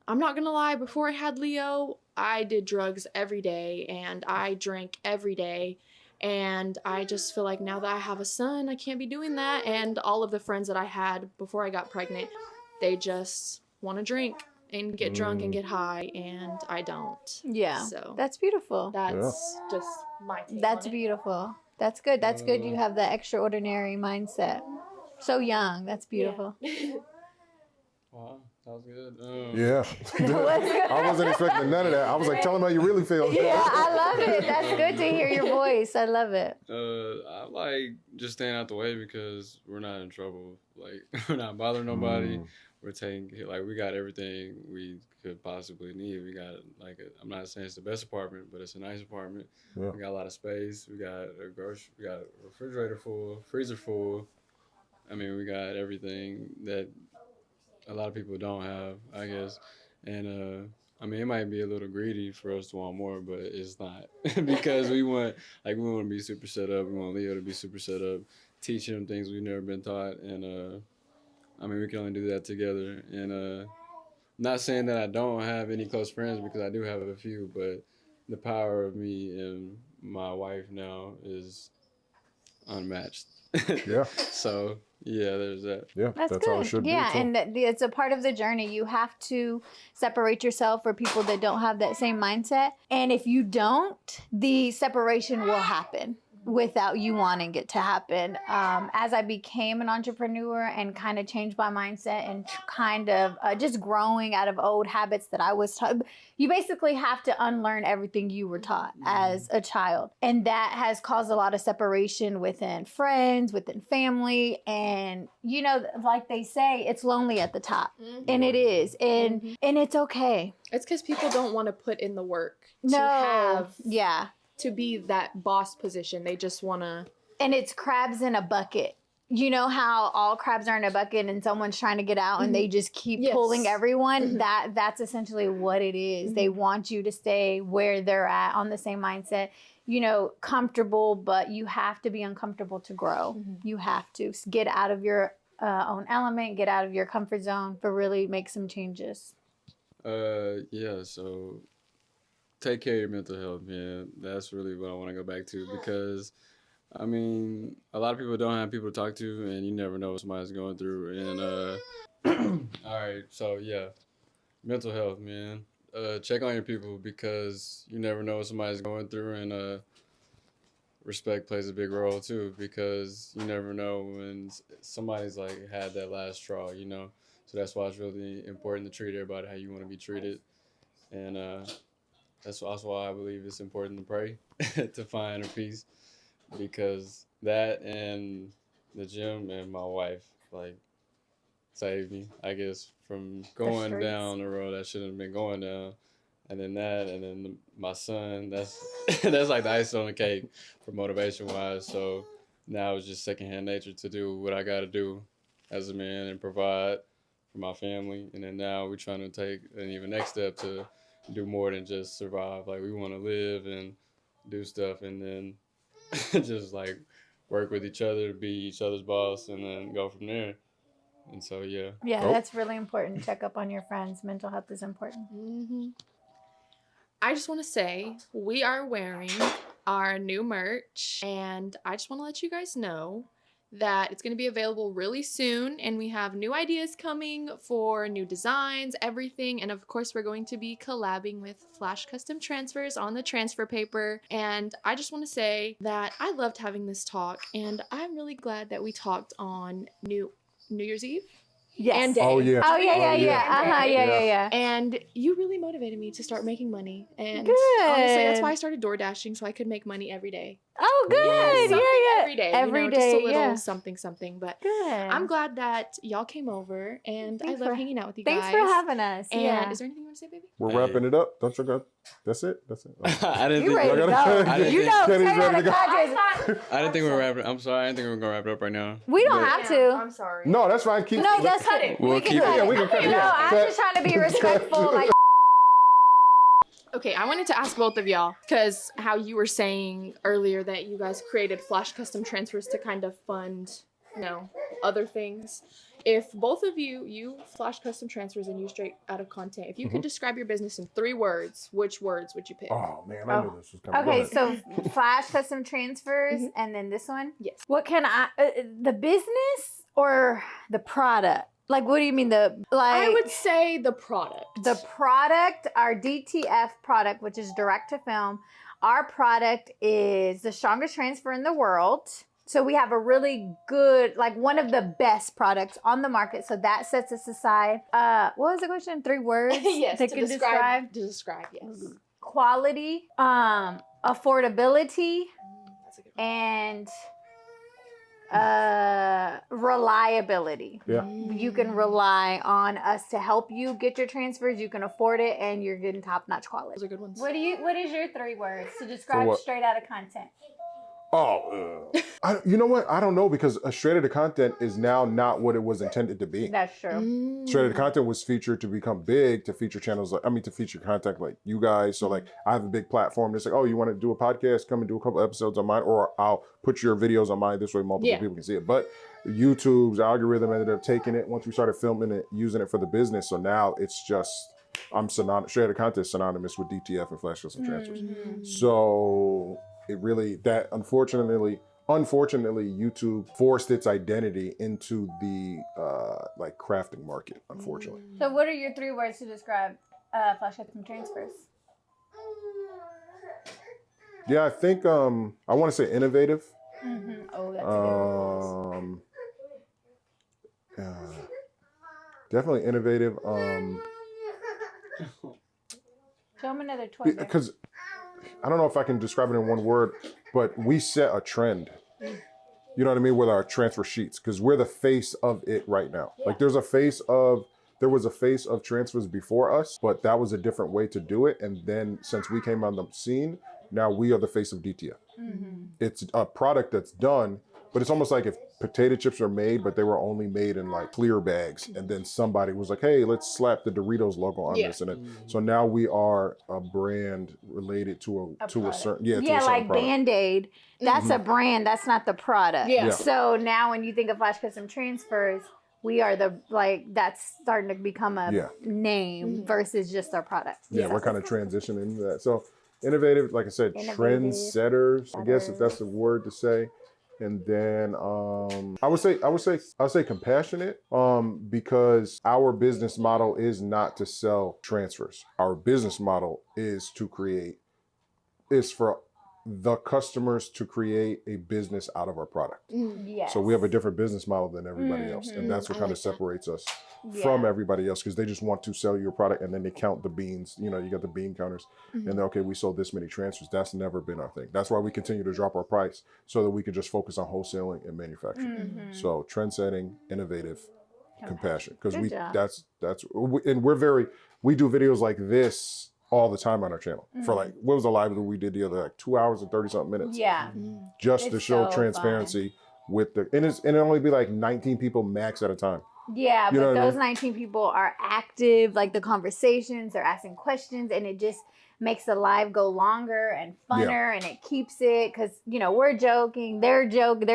[SPEAKER 3] I'm not gonna lie, before I had Leo, I did drugs every day and I drank every day. And I just feel like now that I have a son, I can't be doing that. And all of the friends that I had before I got pregnant, they just want to drink and get drunk and get high, and I don't.
[SPEAKER 1] Yeah.
[SPEAKER 3] So
[SPEAKER 1] That's beautiful.
[SPEAKER 3] that's just my take
[SPEAKER 1] That's
[SPEAKER 3] on it.
[SPEAKER 1] beautiful. That's good. That's good. You have that extraordinary mindset. So young. That's beautiful.
[SPEAKER 4] Wow, that was good.
[SPEAKER 2] Yeah. I wasn't expecting none of that. I was like, tell him how you really feel.
[SPEAKER 1] Yeah, I love it. That's good to hear your voice. I love it.
[SPEAKER 4] I like just staying out the way because we're not in trouble. Like, we're not bothering nobody. We're taking, like, we got everything we could possibly need. We got, like, I'm not saying it's the best apartment, but it's a nice apartment.
[SPEAKER 2] Yeah.
[SPEAKER 4] We got a lot of space. We got we got a refrigerator full, freezer full. I mean, we got everything that a lot of people don't have, I guess. And, I mean, it might be a little greedy for us to want more, but it's not. Because we want to be super set up. We want Leo to be super set up, teaching him things we've never been taught. And, I mean, we can only do that together. And not saying that I don't have any close friends, because I do have a few, but the power of me and my wife now is unmatched.
[SPEAKER 2] Yeah.
[SPEAKER 4] So, yeah, there's that.
[SPEAKER 2] Yeah.
[SPEAKER 1] That's
[SPEAKER 2] That's
[SPEAKER 1] good.
[SPEAKER 2] how it should
[SPEAKER 1] yeah,
[SPEAKER 2] be. too.
[SPEAKER 1] and it's a part of the journey. You have to separate yourself for people that don't have that same mindset. And if you don't, the separation will happen without you wanting it to happen. As I became an entrepreneur and kind of changed my mindset and kind of just growing out of old habits that I was taught, you basically have to unlearn everything you were taught as a child. And that has caused a lot of separation within friends, within family. And, you know, like they say, it's lonely at the top. And it is. And it's okay.
[SPEAKER 3] It's because people don't want to put in the work to
[SPEAKER 1] No.
[SPEAKER 3] have
[SPEAKER 1] Yeah.
[SPEAKER 3] to be that boss position. They just want to.
[SPEAKER 1] And it's crabs in a bucket. You know how all crabs are in a bucket and someone's trying to get out and they just keep
[SPEAKER 3] Yes.
[SPEAKER 1] pulling everyone? That's essentially what it is. They want you to stay where they're at on the same mindset, you know, comfortable, but you have to be uncomfortable to grow. You have to get out of your own element, get out of your comfort zone to really make some changes.
[SPEAKER 4] Yeah, so take care of your mental health, man. That's really what I want to go back to, because, I mean, a lot of people don't have people to talk to, and you never know what somebody's going through. And, all right, so yeah, mental health, man. Check on your people, because you never know what somebody's going through, and respect plays a big role too, because you never know when somebody's like had that last straw, you know. So that's why it's really important to treat everybody how you want to be treated, and that's also why I believe it's important to pray to find inner peace, because that and the gym and my wife, like, saved me, I guess, from going
[SPEAKER 1] streets.
[SPEAKER 4] down the road I shouldn't have been going down. And then that, and then my son, that's that's like the icing on the cake for motivation-wise. So now it's just secondhand nature to do what I got to do as a man and provide for my family. And then now we're trying to take an even next step to do more than just survive. Like, we want to live and do stuff, and then just like work with each other, be each other's boss, and then go from there. And so, yeah.
[SPEAKER 1] Yeah,
[SPEAKER 2] Oh.
[SPEAKER 1] that's really important. Check up on your friends. Mental health is important.
[SPEAKER 3] I just want to say we are wearing our new merch, and I just want to let you guys know that it's going to be available really soon, and we have new ideas coming for new designs, everything. And of course, we're going to be collabing with Flash Custom Transfers on the transfer paper. And I just want to say that I loved having this talk, and I'm really glad that we talked on New Year's Eve.
[SPEAKER 1] Yes.
[SPEAKER 3] And day.
[SPEAKER 2] Oh, yeah.
[SPEAKER 1] Oh, yeah, yeah,
[SPEAKER 2] Oh,
[SPEAKER 1] yeah.
[SPEAKER 2] yeah.
[SPEAKER 1] Yeah.
[SPEAKER 3] And you really motivated me to start making money. And
[SPEAKER 1] Good.
[SPEAKER 3] honestly, that's why I started door dashing, so I could make money every day.
[SPEAKER 1] Oh, good.
[SPEAKER 3] Something
[SPEAKER 1] Yeah.
[SPEAKER 3] every day.
[SPEAKER 1] Every
[SPEAKER 3] you know, just a
[SPEAKER 1] day,
[SPEAKER 3] little
[SPEAKER 1] yeah.
[SPEAKER 3] something. But
[SPEAKER 1] Good.
[SPEAKER 3] I'm glad that y'all came over, and
[SPEAKER 1] Thanks
[SPEAKER 3] I love
[SPEAKER 1] for-
[SPEAKER 3] hanging out with you
[SPEAKER 1] Thanks
[SPEAKER 3] guys.
[SPEAKER 1] for having us.
[SPEAKER 3] And
[SPEAKER 1] yeah.
[SPEAKER 3] is there anything you want to say, baby?
[SPEAKER 2] We're
[SPEAKER 4] Hey.
[SPEAKER 2] wrapping it up. Don't you go? That's it. That's it. Oh.
[SPEAKER 4] I didn't
[SPEAKER 1] You
[SPEAKER 4] think
[SPEAKER 1] ready to
[SPEAKER 2] I
[SPEAKER 1] go?
[SPEAKER 2] gotta-
[SPEAKER 1] You know,
[SPEAKER 2] Kenny's
[SPEAKER 1] straight out
[SPEAKER 2] ready
[SPEAKER 1] of
[SPEAKER 2] to go.
[SPEAKER 1] conscious.
[SPEAKER 4] I didn't think we were wrapping. I'm sorry. I didn't think we were gonna wrap it up right now.
[SPEAKER 1] We don't
[SPEAKER 4] But-
[SPEAKER 1] have to.
[SPEAKER 3] I'm sorry.
[SPEAKER 2] No, that's fine. Keep
[SPEAKER 1] No, that's cut it.
[SPEAKER 4] We'll
[SPEAKER 1] We can
[SPEAKER 4] keep
[SPEAKER 1] cut
[SPEAKER 4] it.
[SPEAKER 1] it.
[SPEAKER 2] Yeah, we can cut it.
[SPEAKER 1] No,
[SPEAKER 2] Yeah.
[SPEAKER 1] I'm
[SPEAKER 2] Cut.
[SPEAKER 1] just trying to be respectful. Like,
[SPEAKER 3] Okay, I wanted to ask both of y'all, because how you were saying earlier that you guys created Flash Custom Transfers to kind of fund, you know, other things. If both of you Flash Custom Transfers and you Straight Out of Content, if you could describe your business in 3 words, which words would you pick?
[SPEAKER 2] Oh man, I knew this was coming.
[SPEAKER 1] Okay,
[SPEAKER 2] Go ahead.
[SPEAKER 1] so Flash Custom Transfers and then this one?
[SPEAKER 3] Yes.
[SPEAKER 1] What can the business or the product? Like, what do you mean
[SPEAKER 3] I would say the product.
[SPEAKER 1] The product, our DTF product, which is direct to film, our product is the strongest transfer in the world. So we have a really good, like one of the best products on the market. So that sets us aside. What was the question? 3 words?
[SPEAKER 3] Yes,
[SPEAKER 1] that
[SPEAKER 3] to
[SPEAKER 1] can
[SPEAKER 3] describe. To describe, yes.
[SPEAKER 1] Quality, affordability,
[SPEAKER 3] That's a good one.
[SPEAKER 1] and reliability.
[SPEAKER 2] Yeah.
[SPEAKER 1] You can rely on us to help you get your transfers. You can afford it, and you're getting top-notch quality.
[SPEAKER 3] Those are good ones.
[SPEAKER 1] What is your 3 words to
[SPEAKER 2] For
[SPEAKER 1] describe
[SPEAKER 2] what?
[SPEAKER 1] Straight Out of Content?
[SPEAKER 2] You know what? I don't know, because a straight out of content is now not what it was intended to be.
[SPEAKER 1] That's true.
[SPEAKER 2] Straight out of content was featured to become big, to feature channels to feature content like you guys. So like I have a big platform. It's like, oh, you want to do a podcast? Come and do a couple episodes on mine, or I'll put your videos on mine. This way multiple people can see it. But YouTube's algorithm ended up taking it once we started filming it, using it for the business. So now it's just straight out of content is synonymous with DTF and Flash Custom Transfers. So it really, that unfortunately YouTube forced its identity into the like crafting market, unfortunately.
[SPEAKER 1] So what are your 3 words to describe Flash Custom Transfers?
[SPEAKER 2] Yeah, I think I want to say innovative.
[SPEAKER 1] Oh, that's a good one.
[SPEAKER 2] Definitely innovative.
[SPEAKER 1] Show them another toy.
[SPEAKER 2] Because I don't know if I can describe it in one word, but we set a trend. You know what I mean, with our transfer sheets, because we're the face of it right now. Like there was a face of transfers before us, but that was a different way to do it. And then since we came on the scene, now we are the face of DTF. It's a product that's done, but it's almost like if potato chips are made, but they were only made in like clear bags. And then somebody was like, hey, let's slap the Doritos logo on this. And so now we are a brand related to a certain, to a certain
[SPEAKER 1] like
[SPEAKER 2] product.
[SPEAKER 1] Band-Aid. That's a brand. That's not the product.
[SPEAKER 3] Yeah.
[SPEAKER 1] So now when you think of Flash Custom Transfers, we are that's starting to become a name versus just our product.
[SPEAKER 2] Yeah, we're kind of transitioning into that. So innovative, like I said, trendsetters, I guess if that's the word to say. And then I would say compassionate, because our business model is not to sell transfers. Our business model is for the customers to create a business out of our product.
[SPEAKER 1] Yes.
[SPEAKER 2] So we have a different business model than everybody else. And that's what kind of separates us from everybody else, because they just want to sell your product and then they count the beans. You know, you got the bean counters and then, okay, we sold this many transfers. That's never been our thing. That's why we continue to drop our price so that we can just focus on wholesaling and manufacturing. So trend setting, innovative, compassion. Because we do videos like this all the time on our channel. For like, what was the live that we did the other, like 2 hours and 30 something minutes?
[SPEAKER 1] Yeah.
[SPEAKER 2] Just to
[SPEAKER 1] It's
[SPEAKER 2] show
[SPEAKER 1] so
[SPEAKER 2] transparency with and it only be like 19 people max at a time.
[SPEAKER 1] Yeah,
[SPEAKER 2] You know
[SPEAKER 1] but
[SPEAKER 2] what I
[SPEAKER 1] those
[SPEAKER 2] mean?
[SPEAKER 1] 19 people are active, like the conversations, they're asking questions, and it just makes the live go longer and funner, and it keeps it, because, you know, we're joking, they're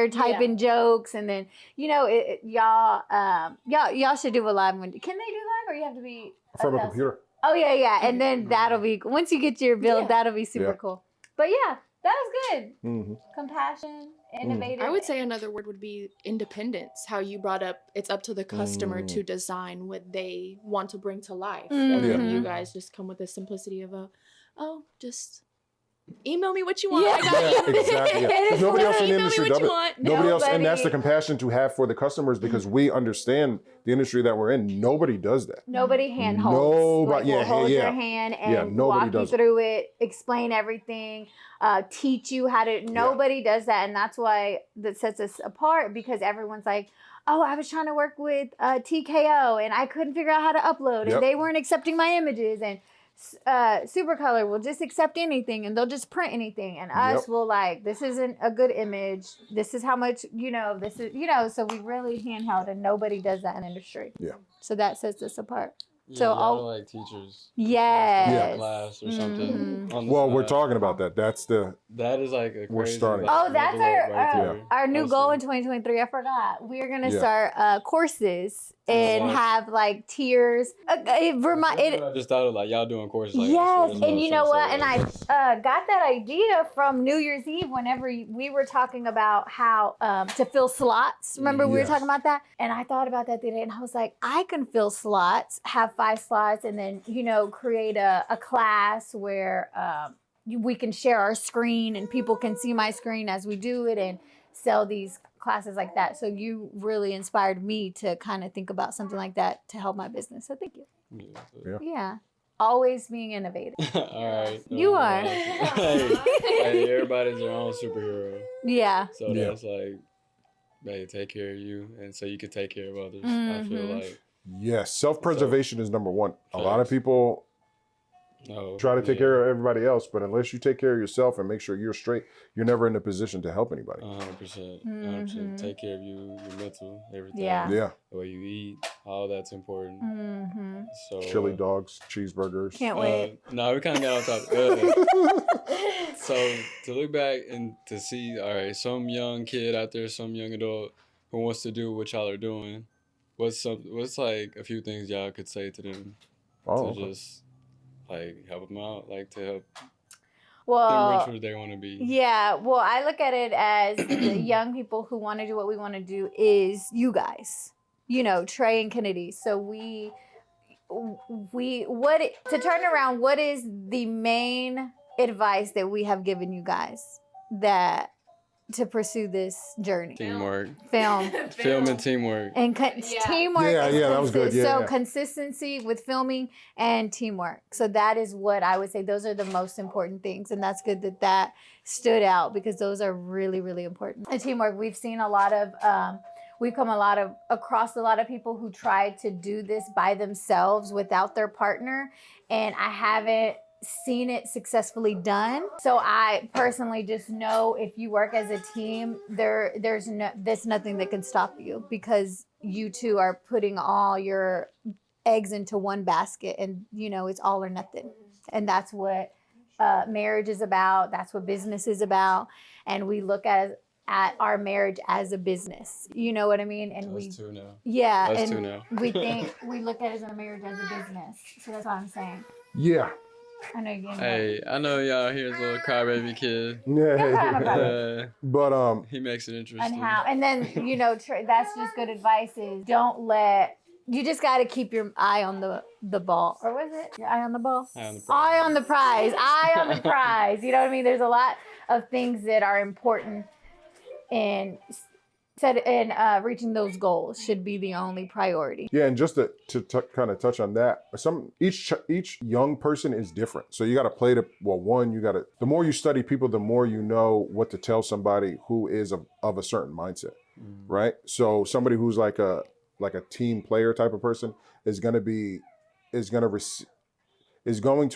[SPEAKER 1] typing jokes, and then, you know, y'all should do a live one. Can they do live, or you have to be
[SPEAKER 2] From a computer.
[SPEAKER 1] Oh, yeah, and then that'll be, once you get your build, that'll be super cool. But yeah, that was good. Compassion, innovative.
[SPEAKER 3] I would say another word would be independence. How you brought up, it's up to the customer to design what they want to bring to life. And then you guys just come with the simplicity of just email me what you want. I got you.
[SPEAKER 2] Exactly. Because nobody else in the industry does it.
[SPEAKER 3] Nobody
[SPEAKER 2] else, and that's the compassion to have for the customers, because we understand the industry that we're in. Nobody does that.
[SPEAKER 1] Nobody handholds.
[SPEAKER 2] Nobody,
[SPEAKER 1] will hold your hand and walk you through it, explain everything, teach you how to. Nobody does that, and that's why that sets us apart, because everyone's like, oh, I was trying to work with TKO and I couldn't figure out how to upload, and they weren't accepting my images, and Supercolor will just accept anything and they'll just print anything, and us will like, this isn't a good image, this is how much, this is, so we really handheld, and nobody does that in the industry. So that sets us apart.
[SPEAKER 4] Yeah,
[SPEAKER 1] so
[SPEAKER 4] all like teachers.
[SPEAKER 1] Yes.
[SPEAKER 4] Class or something.
[SPEAKER 2] Well, we're talking about that. That's the
[SPEAKER 4] That is like a
[SPEAKER 2] We're
[SPEAKER 4] crazy.
[SPEAKER 2] starting.
[SPEAKER 4] Like,
[SPEAKER 1] Oh, that's
[SPEAKER 4] level up right there.
[SPEAKER 1] our new goal in
[SPEAKER 4] Honestly.
[SPEAKER 1] 2023. I forgot. We are gonna
[SPEAKER 2] Yeah.
[SPEAKER 1] start courses and
[SPEAKER 4] Nice.
[SPEAKER 1] have like tiers.
[SPEAKER 4] That's what
[SPEAKER 1] It
[SPEAKER 4] I just thought of, like y'all doing courses like that.
[SPEAKER 1] yes,
[SPEAKER 4] So
[SPEAKER 1] and you know what? And I
[SPEAKER 4] that's-
[SPEAKER 1] got that idea from New Year's Eve whenever we were talking about how to fill slots. Remember we were
[SPEAKER 2] Yes.
[SPEAKER 1] talking about that? And I thought about that the other day, and I was like, I can fill slots, have 5 slots, and then create a class where we can share our screen and people can see my screen as we do it and sell these classes like that. So you really inspired me to kind of think about something like that to help my business. So thank you.
[SPEAKER 2] Yeah.
[SPEAKER 1] Yeah. Always being innovative.
[SPEAKER 4] All right.
[SPEAKER 1] You are.
[SPEAKER 4] Hey, everybody's their own superhero.
[SPEAKER 1] Yeah.
[SPEAKER 4] So
[SPEAKER 2] Yeah.
[SPEAKER 4] that's like, hey, take care of you, and so you can take care of others. I feel
[SPEAKER 1] Mhm.
[SPEAKER 4] like
[SPEAKER 2] Yes, self-preservation is number one. A lot of
[SPEAKER 4] Facts.
[SPEAKER 2] people
[SPEAKER 4] no,
[SPEAKER 2] try to take
[SPEAKER 4] yeah,
[SPEAKER 2] care of everybody else, but unless you take care of yourself and make sure you're straight, you're never in a position to help anybody.
[SPEAKER 4] 100%.
[SPEAKER 1] Mhm.
[SPEAKER 4] 100%. Take care of you, your mental, everything.
[SPEAKER 1] Yeah.
[SPEAKER 2] Yeah,
[SPEAKER 4] The way you eat, all that's important.
[SPEAKER 1] Mm-hmm.
[SPEAKER 4] So
[SPEAKER 2] chili dogs, cheeseburgers.
[SPEAKER 1] Can't wait.
[SPEAKER 4] No, we kind of got on top. So to look back and to see, all right, some young kid out there, some young adult who wants to do what y'all are doing, what's like a few things y'all could say to them
[SPEAKER 2] Oh,
[SPEAKER 4] to
[SPEAKER 2] okay.
[SPEAKER 4] just like help them out, like to help them reach
[SPEAKER 1] Well,
[SPEAKER 4] where they want to be.
[SPEAKER 1] yeah. Well, I look at it as the young people who want to do what we want to do is you guys. Trey and Kennedy. So to turn around, what is the main advice that we have given you guys to pursue this journey?
[SPEAKER 4] Teamwork,
[SPEAKER 1] Film
[SPEAKER 4] film and teamwork.
[SPEAKER 1] and teamwork.
[SPEAKER 2] Yeah,
[SPEAKER 1] and
[SPEAKER 2] yeah, that was good. Yeah,
[SPEAKER 1] so
[SPEAKER 2] yeah.
[SPEAKER 1] consistency with filming and teamwork. So that is what I would say. Those are the most important things, and that's good that stood out because those are really, really important. And teamwork. We've seen a lot of. We've come across a lot of people who tried to do this by themselves without their partner, and I haven't seen it successfully done. So I personally just know if you work as a team, there's nothing that can stop you because you two are putting all your eggs into one basket, and it's all or nothing, and that's what marriage is about. That's what business is about, and we look at our marriage as a business. You know what I mean? And
[SPEAKER 4] That's two now.
[SPEAKER 1] yeah,
[SPEAKER 4] That's
[SPEAKER 1] and
[SPEAKER 4] two now.
[SPEAKER 1] we look at it as a marriage as a business. So that's what I'm saying.
[SPEAKER 2] Yeah.
[SPEAKER 1] I know you're getting
[SPEAKER 4] Hey, I know y'all here's a little crybaby kid.
[SPEAKER 2] Yeah. But
[SPEAKER 4] He makes it interesting.
[SPEAKER 1] and then that's just good advice is you just got to keep your eye on the ball. Or was it your eye on the ball?
[SPEAKER 4] Eye on the prize.
[SPEAKER 1] Eye on the prize. Eye on the prize. You know what I mean? There's a lot of things that are important, and reaching those goals should be the only priority.
[SPEAKER 2] yeah, and just to kind of touch on that, each young person is different. So you got to play the more you study people, the more you know what to tell somebody who is of a certain mindset, right? So somebody who's like a team player type of person is going to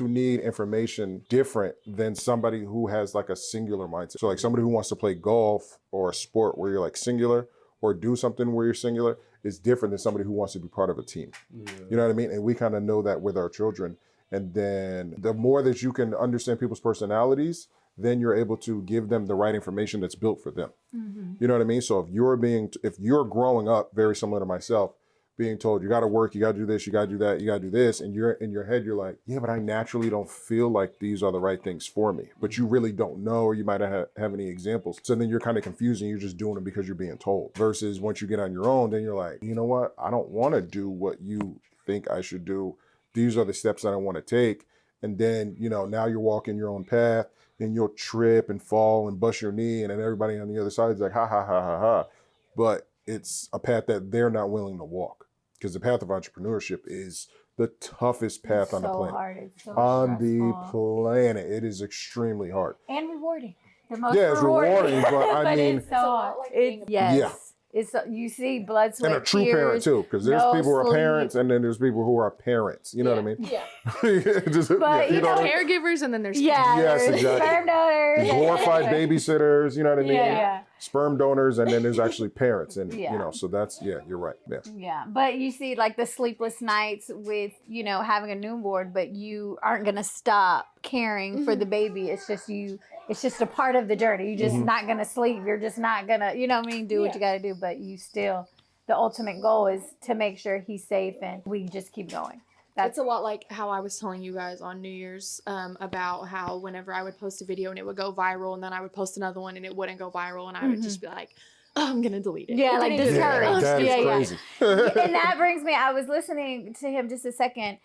[SPEAKER 2] need information different than somebody who has like a singular mindset. So like somebody who wants to play golf or a sport where you're like singular or do something where you're singular is different than somebody who wants to be part of a team.
[SPEAKER 4] Yeah.
[SPEAKER 2] You know what I mean? And we kind of know that with our children. And then the more that you can understand people's personalities, then you're able to give them the right information that's built for them.
[SPEAKER 1] Mm-hmm.
[SPEAKER 2] You know what I mean? So if you're growing up very similar to myself, being told you got to work, you got to do this, you got to do that, you got to do this, and you're in your head, you're like, yeah, but I naturally don't feel like these are the right things for me. But you really don't know, or you might not have any examples. So then you're kind of confused and you're just doing it because you're being told. Versus once you get on your own, then you're like, you know what? I don't want to do what you think I should do. These are the steps that I want to take. And then, now you're walking your own path, and you'll trip and fall and bust your knee, and then everybody on the other side is like, ha, ha, ha, ha, ha. But it's a path that they're not willing to walk. Because the path of entrepreneurship is the toughest path on the planet.
[SPEAKER 1] Hard. It's so
[SPEAKER 2] On the
[SPEAKER 1] stressful.
[SPEAKER 2] planet, it is extremely hard.
[SPEAKER 1] And rewarding. The most
[SPEAKER 2] Yeah, it's rewarding, but I mean,
[SPEAKER 1] it's so hard. Yes. It's you see blood, sweat,
[SPEAKER 2] and a true
[SPEAKER 1] tears,
[SPEAKER 2] parent too, because there's
[SPEAKER 1] no
[SPEAKER 2] people who are
[SPEAKER 1] sleep.
[SPEAKER 2] parents, and then there's people who are parents. You know what I mean?
[SPEAKER 3] Yeah.
[SPEAKER 1] But, you know,
[SPEAKER 3] Caregivers and then there's
[SPEAKER 1] Yeah,
[SPEAKER 2] Yes,
[SPEAKER 1] there's
[SPEAKER 2] exactly.
[SPEAKER 1] sperm donors.
[SPEAKER 2] glorified babysitters. You know what I mean?
[SPEAKER 1] Yeah.
[SPEAKER 2] sperm donors, and then there's actually parents, and
[SPEAKER 1] Yeah.
[SPEAKER 2] you know, so that's you're right. Yeah.
[SPEAKER 1] Yeah, but you see, like the sleepless nights with, you know, having a newborn, but you aren't gonna stop caring for the baby. It's just it's just a part of the journey. You're just not gonna sleep. You're just not gonna, you know what I mean, do what you gotta do, but you still, the ultimate goal is to make sure he's safe and we just keep going.
[SPEAKER 3] That's a lot like how I was telling you guys on New Year's about how whenever I would post a video and it would go viral, and then I would post another one and it wouldn't go viral, and I would just be like, oh, I'm gonna delete it.
[SPEAKER 1] Yeah,
[SPEAKER 3] I'm
[SPEAKER 1] like
[SPEAKER 3] gonna delete it.
[SPEAKER 1] discouraged.
[SPEAKER 2] That is
[SPEAKER 1] Yeah, yeah.
[SPEAKER 2] crazy.
[SPEAKER 1] And that brings me, I was listening to him just a second.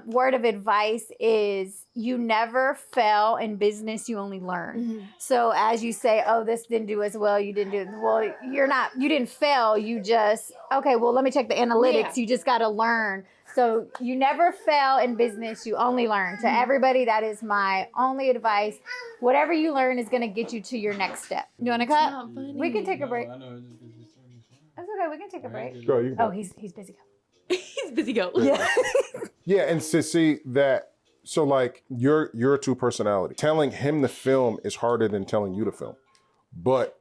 [SPEAKER 1] Word of advice is you never fail in business, you only learn. So as you say, oh, this didn't do as well, you didn't do it. Well, you didn't fail, you just, okay, well, let me check the analytics. You just got to learn. So you never fail in business, you only learn. To everybody, that is my only advice. Whatever you learn is going to get you to your next step. You want to cut?
[SPEAKER 3] Not funny.
[SPEAKER 1] We can take a break.
[SPEAKER 4] I know, it's just 'cause you're talking shit.
[SPEAKER 1] That's okay, we can take a break.
[SPEAKER 2] Go, you can
[SPEAKER 1] Oh,
[SPEAKER 2] go.
[SPEAKER 1] he's busy.
[SPEAKER 3] He's busy go.
[SPEAKER 1] Yeah.
[SPEAKER 2] Yeah, and to see that, so like you're a two personality. Telling him to film is harder than telling you to film, but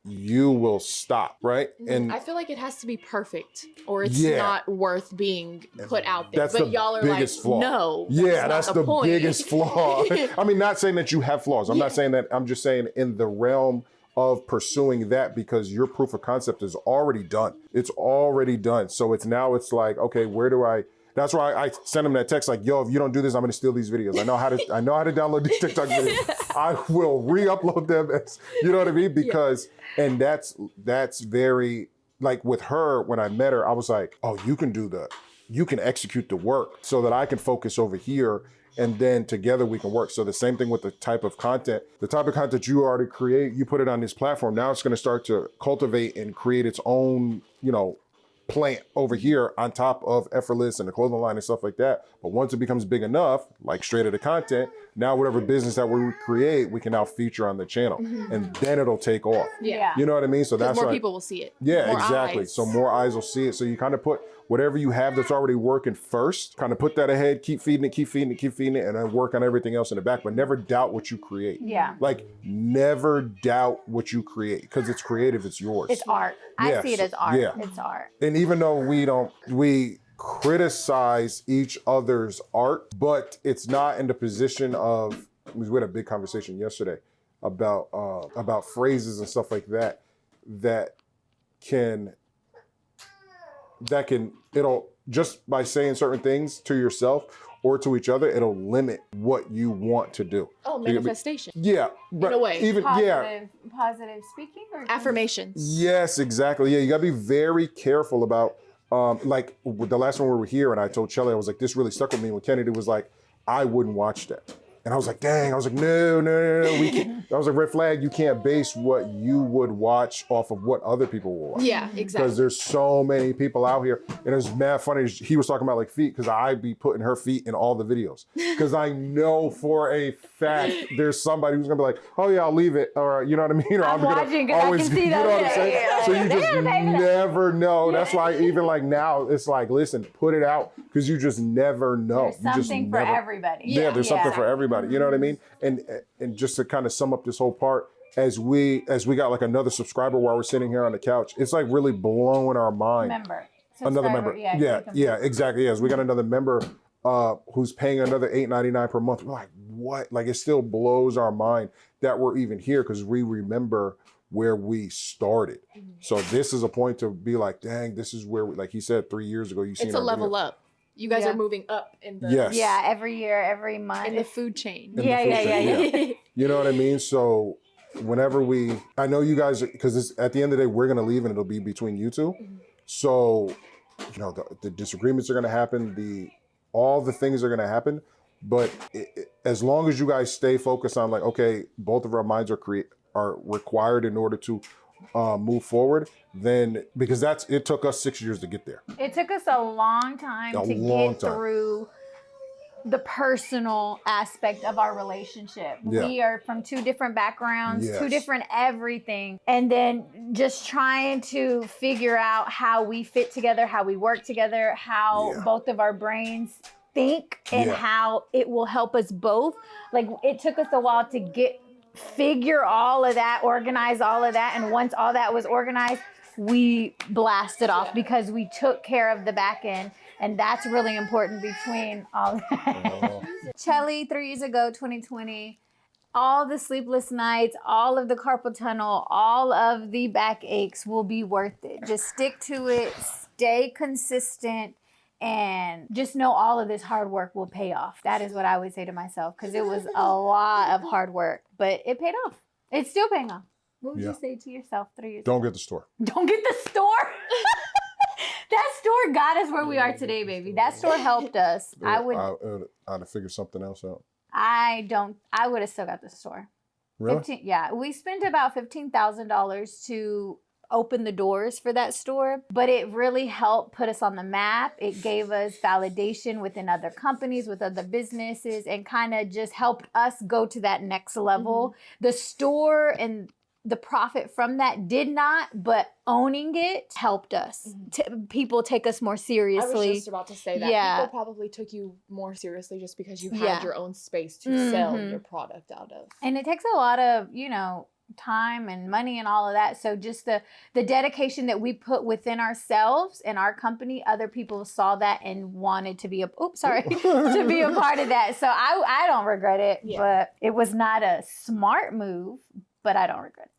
[SPEAKER 2] you will stop, right? And
[SPEAKER 3] I feel like it has to be perfect, or it's
[SPEAKER 2] Yeah.
[SPEAKER 3] not worth being put out there.
[SPEAKER 2] That's
[SPEAKER 3] But
[SPEAKER 2] the
[SPEAKER 3] y'all are like,
[SPEAKER 2] biggest flaw.
[SPEAKER 3] no.
[SPEAKER 2] yeah, that's
[SPEAKER 3] not
[SPEAKER 2] the
[SPEAKER 3] point.
[SPEAKER 2] biggest flaw. I mean, not saying that you have flaws. I'm not saying that. I'm just saying in the realm of pursuing that, because your proof of concept is already done. It's already done. So it's like, okay, where do I? That's why I sent him that text like, yo, if you don't do this, I'm gonna steal these videos. I know how to download these TikTok videos. I will re-upload them as, you know what I mean? Because, and that's very, like with her, when I met her, I was like, oh, you can execute the work so that I can focus over here, and then together we can work. So the same thing with the type of content you already create, you put it on this platform. Now it's gonna start to cultivate and create its own, you know, plant over here on top of Effortless and the clothing line and stuff like that. But once it becomes big enough, like Straight Outta Content, now whatever business that we create, we can now feature on the channel, and then it'll take off.
[SPEAKER 1] Yeah.
[SPEAKER 2] You know what I mean? So that's
[SPEAKER 3] more
[SPEAKER 2] why,
[SPEAKER 3] people will see it.
[SPEAKER 2] yeah,
[SPEAKER 3] More
[SPEAKER 2] exactly.
[SPEAKER 3] eyes.
[SPEAKER 2] So more eyes will see it. So you kind of put whatever you have that's already working first, kind of put that ahead, keep feeding it, and then work on everything else in the back. But never doubt what you create.
[SPEAKER 1] Yeah.
[SPEAKER 2] Like never doubt what you create, because it's creative, it's yours.
[SPEAKER 1] It's art. I
[SPEAKER 2] Yeah,
[SPEAKER 1] see it
[SPEAKER 2] so-
[SPEAKER 1] as art.
[SPEAKER 2] yeah.
[SPEAKER 1] It's art.
[SPEAKER 2] And even though we criticize each other's art, but it's not in the position of, we had a big conversation yesterday about phrases and stuff like that, it'll, just by saying certain things to yourself or to each other, it'll limit what you want to do.
[SPEAKER 3] Oh, manifestation.
[SPEAKER 2] Yeah, but
[SPEAKER 3] a way.
[SPEAKER 2] even
[SPEAKER 1] Positive speaking or
[SPEAKER 3] Affirmations.
[SPEAKER 2] Yes, exactly. Yeah, you gotta be very careful about, like with the last one we were here, and I told Shelly, I was like, this really stuck with me when Kennedy was like, I wouldn't watch that. And I was like, dang, I was like, no, we can't. I was like, red flag, you can't base what you would watch off of what other people will watch.
[SPEAKER 3] Yeah, exactly.
[SPEAKER 2] Because there's so many people out here. And it was mad funny. He was talking about like feet, because I'd be putting her feet in all the videos. Because I know for a fact there's somebody who's gonna be like, oh yeah, I'll leave it. Or you know what I mean? Or
[SPEAKER 1] I'm watching 'cause I can see
[SPEAKER 2] you know
[SPEAKER 1] them.
[SPEAKER 2] what I'm saying?
[SPEAKER 1] Yeah.
[SPEAKER 2] So you
[SPEAKER 1] They're
[SPEAKER 2] just
[SPEAKER 1] gonna pay me that.
[SPEAKER 2] never know. That's why even like now, it's like, listen, put it out, because you just never know.
[SPEAKER 1] There's something for everybody.
[SPEAKER 2] Yeah, there's something for everybody. You know what I mean? And just to kind of sum up this whole part, as we got like another subscriber while we're sitting here on the couch, it's like really blowing our mind.
[SPEAKER 1] Member.
[SPEAKER 2] Another member. Yeah, exactly. Yes, we got another member who's paying another $8.99 per month. We're like, what? Like, it still blows our mind that we're even here, because we remember where we started. So this is a point to be like, dang, this is where we, like he said 3 years ago, you seen
[SPEAKER 3] It's a
[SPEAKER 2] our
[SPEAKER 3] level
[SPEAKER 2] video.
[SPEAKER 3] up. You guys
[SPEAKER 1] Yeah.
[SPEAKER 3] are moving up in the
[SPEAKER 2] Yes.
[SPEAKER 1] Yeah, every year, every month.
[SPEAKER 3] in the food chain.
[SPEAKER 2] In the
[SPEAKER 1] Yeah,
[SPEAKER 2] food
[SPEAKER 1] yeah,
[SPEAKER 2] chain,
[SPEAKER 1] yeah.
[SPEAKER 2] You know what I mean? So whenever I know you guys, because at the end of the day, we're going to leave and it'll be between you two. So, you know, the disagreements are going to happen. All the things are going to happen. But as long as you guys stay focused on like, okay, both of our minds are required in order to move forward, then, because it took us 6 years to get there.
[SPEAKER 1] It took us a long time to get through the personal aspect of our relationship.
[SPEAKER 2] Yeah.
[SPEAKER 1] We are from two different backgrounds,
[SPEAKER 2] Yes.
[SPEAKER 1] two different everything. And then just trying to figure out how we fit together, how we work together, how both of our brains think, and how it will help us both. Like, it took us a while to get figure all of that, organize all of that. And once all that was organized, we blasted off because we took care of the back end. And that's really important between all that. Chelly, 3 years ago, 2020, all the sleepless nights, all of the carpal tunnel, all of the back aches will be worth it. Just stick to it, stay consistent, and just know all of this hard work will pay off. That is what I would say to myself, because it was a lot of hard work, but it paid off. It's still paying off. What would you say to yourself 3 years ago?
[SPEAKER 2] Don't get the store.
[SPEAKER 1] Don't get the store. That store got us where we are today, baby. That store helped us. I'd
[SPEAKER 2] have figured something else out.
[SPEAKER 1] I would have still got the store.
[SPEAKER 2] Really?
[SPEAKER 1] Yeah. We spent about $15,000 to open the doors for that store, but it really helped put us on the map. It gave us validation within other companies, with other businesses, and kind of just helped us go to that next level. The store and the profit from that did not, but owning it helped us. People take us more seriously.
[SPEAKER 3] I was just about to say that.
[SPEAKER 1] Yeah.
[SPEAKER 3] People probably took you more seriously just because you had your own space to sell your product out of.
[SPEAKER 1] And it takes a lot of, time and money and all of that. So just the dedication that we put within ourselves and our company, other people saw that and wanted to be to be a part of that. So I don't regret it, but it was not a smart move, but I don't regret it.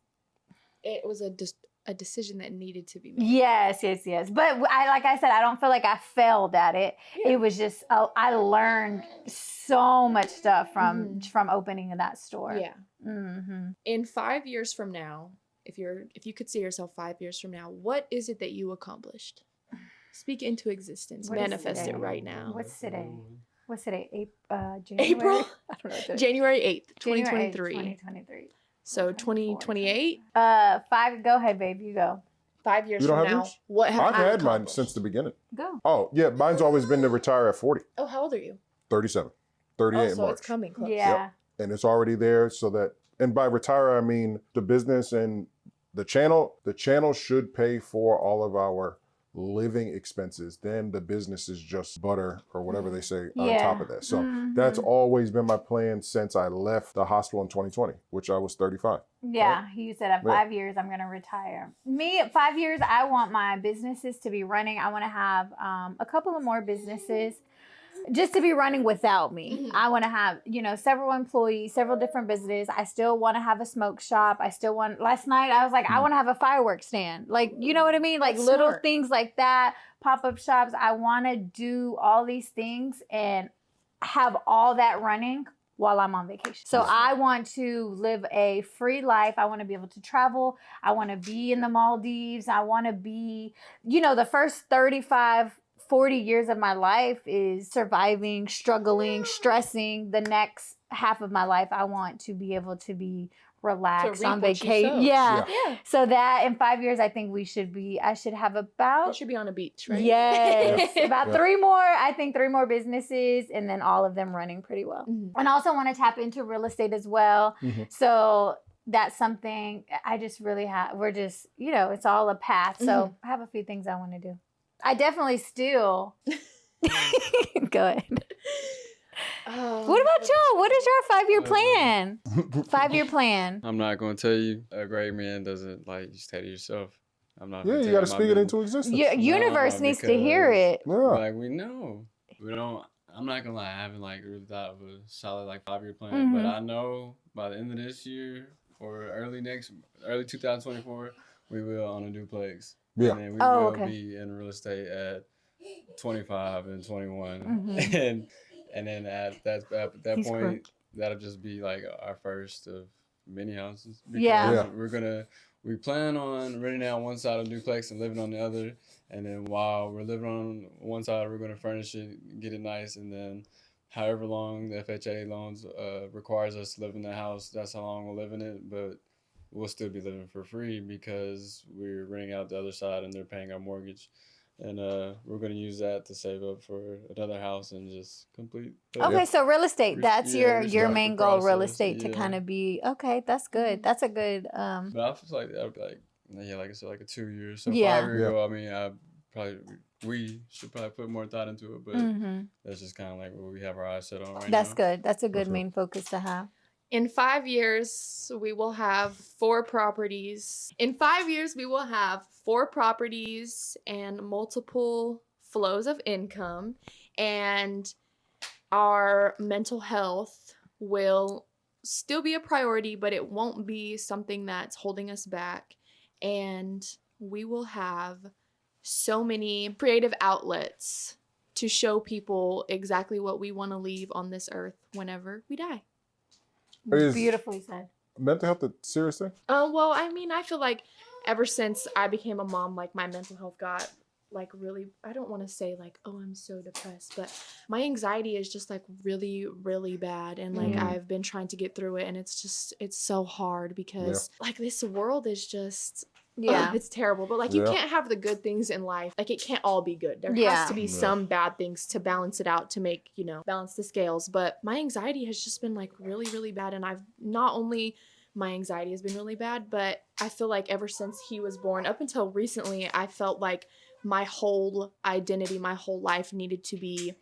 [SPEAKER 3] It was a decision that needed to be made.
[SPEAKER 1] Yes. But like I said, I don't feel like I failed at it. Yeah. It was just, I learned so much stuff from opening that store.
[SPEAKER 3] Yeah. In 5 years from now, if you could see yourself 5 years from now, what is it that you accomplished? Speak into existence. Manifest it right now.
[SPEAKER 1] What's today? January?
[SPEAKER 3] April?
[SPEAKER 1] I don't know.
[SPEAKER 3] January 8th, 2023.
[SPEAKER 1] 2023.
[SPEAKER 3] So 2028?
[SPEAKER 1] Go ahead, babe. You go.
[SPEAKER 3] 5 years
[SPEAKER 2] You don't
[SPEAKER 3] from
[SPEAKER 2] have
[SPEAKER 3] now,
[SPEAKER 2] yours?
[SPEAKER 3] what have
[SPEAKER 2] I've
[SPEAKER 3] you
[SPEAKER 2] had mine
[SPEAKER 3] accomplished?
[SPEAKER 2] since the beginning.
[SPEAKER 1] Go.
[SPEAKER 2] Oh, yeah. Mine's always been to retire at 40.
[SPEAKER 3] Oh, how old are you?
[SPEAKER 2] 37. 38 in
[SPEAKER 3] so
[SPEAKER 2] March.
[SPEAKER 3] it's coming close.
[SPEAKER 1] Yeah.
[SPEAKER 2] Yep. And it's already there so that, and by retire, I mean the business and the channel should pay for all of our living expenses. Then the business is just butter or whatever they say on top of that. So that's always been my plan since I left the hospital in 2020, which I was 35.
[SPEAKER 1] Yeah, right? You said at 5 years, I'm going to retire. Me, at 5 years, I want my businesses to be running. I want to have a couple of more businesses just to be running without me. I want to have, several employees, several different businesses. I still want to have a smoke shop. Last night I was like, I want to have a fireworks stand. Like, you know what I mean? Like
[SPEAKER 3] That's
[SPEAKER 1] little
[SPEAKER 3] smart.
[SPEAKER 1] things like that, pop-up shops. I want to do all these things and have all that running while I'm on vacation. So I want to live a free life. I want to be able to travel. I want to be in the Maldives. I want to be, the first 40 years of my life is surviving, struggling, stressing. The next half of my life, I want to be able to be relaxed on vacation. Yeah. So that in 5 years, I think I should have about.
[SPEAKER 3] You should be on a beach, right?
[SPEAKER 1] Yes. About 3 more businesses, and then all of them running pretty well. And I also want to tap into real estate as well. So that's something I just really have. We're just, it's all a path. So I have a few things I want to do. I definitely still. Go ahead. What about y'all? What is your 5-year plan? 5-year plan.
[SPEAKER 4] I'm not going to tell you. A great man doesn't you stay to yourself. I'm not.
[SPEAKER 2] Yeah, you got to speak it into existence.
[SPEAKER 1] Your universe needs to hear it.
[SPEAKER 2] Yeah.
[SPEAKER 4] We know. We don't. I'm not gonna lie. I haven't really thought of a solid 5-year plan, but I know by the end of this year or early 2024, we will own a duplex.
[SPEAKER 2] Yeah.
[SPEAKER 4] And then we will be in real estate at 25 and 21. And then at that point, that'll just be our first of many houses. Because we plan on renting out one side of the duplex and living on the other. And then while we're living on one side, we're going to furnish it, get it nice. And then however long the FHA loans requires us to live in the house, that's how long we'll live in it. But we'll still be living for free because we're renting out the other side and they're paying our mortgage. And we're going to use that to save up for another house and just complete.
[SPEAKER 1] Okay, so real estate, that's your main goal, real
[SPEAKER 4] process,
[SPEAKER 1] estate to kind of be, okay, that's good. That's a good.
[SPEAKER 4] But I feel like that would be like I said, a 2 years. So 5 years ago, I mean, we should probably put more thought into it, but that's just kind of what we have our eyes set on right now.
[SPEAKER 1] That's good. That's a good main focus to have.
[SPEAKER 3] In 5 years, we will have 4 properties. In 5 years, we will have 4 properties and multiple flows of income, and our mental health will still be a priority, but it won't be something that's holding us back. And we will have so many creative outlets to show people exactly what we want to leave on this earth whenever we die.
[SPEAKER 2] Is
[SPEAKER 1] Beautifully said.
[SPEAKER 2] mental health a serious thing?
[SPEAKER 3] Well, I mean, I feel like ever since I became a mom, like my mental health got like really, I don't want to say like, oh, I'm so depressed, but my anxiety is just like really, really bad. And like, I've been trying to get through it, and it's so hard because like this world is just, it's terrible. But like, you can't have the good things in life. Like, it can't all be good. There has to be some bad things to balance it out, to make, balance the scales. But my anxiety has just been like really, really bad. And I've not only my anxiety has been really bad, but I feel like ever since he was born, up until recently, I felt like my whole identity, my whole life needed to be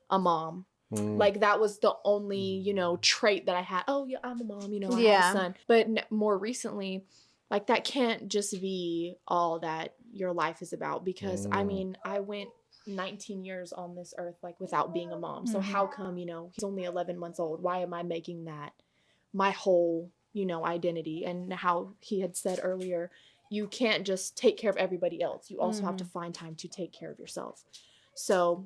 [SPEAKER 3] a mom. Like, that was the only, trait that I had. Oh, yeah, I'm a mom, I have a son. But more recently, like, that can't just be all that your life is about, because, I mean, I went 19 years on this earth, like, without being a mom. So how come, he's only 11 months old? Why am I making that my whole, identity? And how he had said earlier, you can't just take care of everybody else. You also have to find time to take care of yourself. So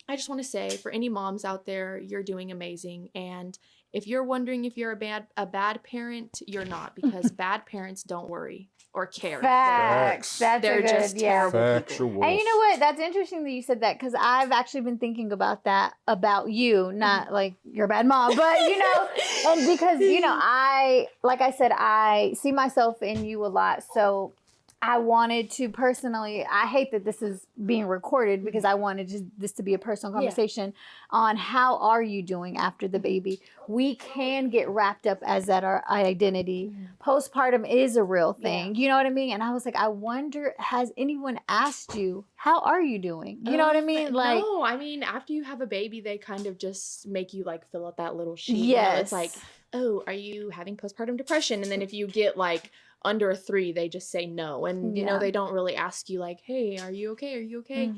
[SPEAKER 3] I just want to say, for any moms out there, you're doing amazing. And if you're wondering if you're a bad parent, you're not, because bad parents don't worry or care.
[SPEAKER 1] Facts. That's
[SPEAKER 3] They're just terrible people.
[SPEAKER 1] And you know what? That's interesting that you said that, because I've actually been thinking about that about you. Not like you're a bad mom, but and because like I said, I see myself in you a lot. So I wanted to personally, I hate that this is being recorded, because I wanted this to be a personal conversation on how are you doing after the baby. We can get wrapped up as that our identity. Postpartum is a real thing. You know what I mean? And I was like, I wonder, has anyone asked you, how are you doing? You know what I mean? Like,
[SPEAKER 3] no, I mean, after you have a baby, they kind of just make you like fill out that little sheet.
[SPEAKER 1] Yes.
[SPEAKER 3] It's like, oh, are you having postpartum depression? And then if you get like under a 3, they just say no. And, they don't really ask you like, hey, are you okay? Are you okay?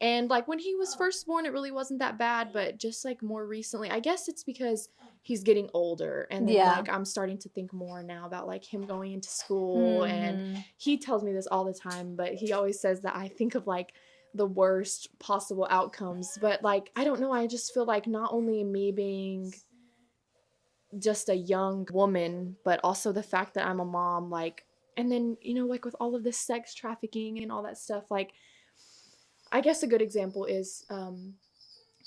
[SPEAKER 3] And like when he was first born, it really wasn't that bad. But just like more recently, I guess it's because he's getting older. And then like I'm starting to think more now about like him going into school. And he tells me this all the time, but he always says that I think of like the worst possible outcomes. But like, I don't know. I just feel like not only me being just a young woman, but also the fact that I'm a mom, like, and then, like with all of this sex trafficking and all that stuff, like, I guess a good example is,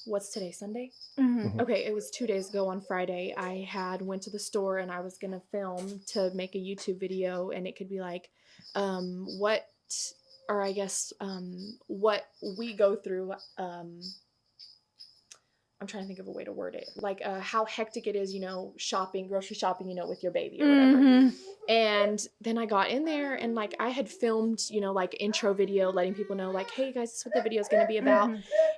[SPEAKER 3] what's today, Sunday? Okay, it was 2 days ago on Friday. I went to the store and I was going to film to make a YouTube video, and it could be like, what we go through, I'm trying to think of a way to word it. Like how hectic it is, grocery shopping, with your baby or whatever. And then I got in there and like I had filmed, like intro video, letting people know like, hey guys, this is what the video is going to be about.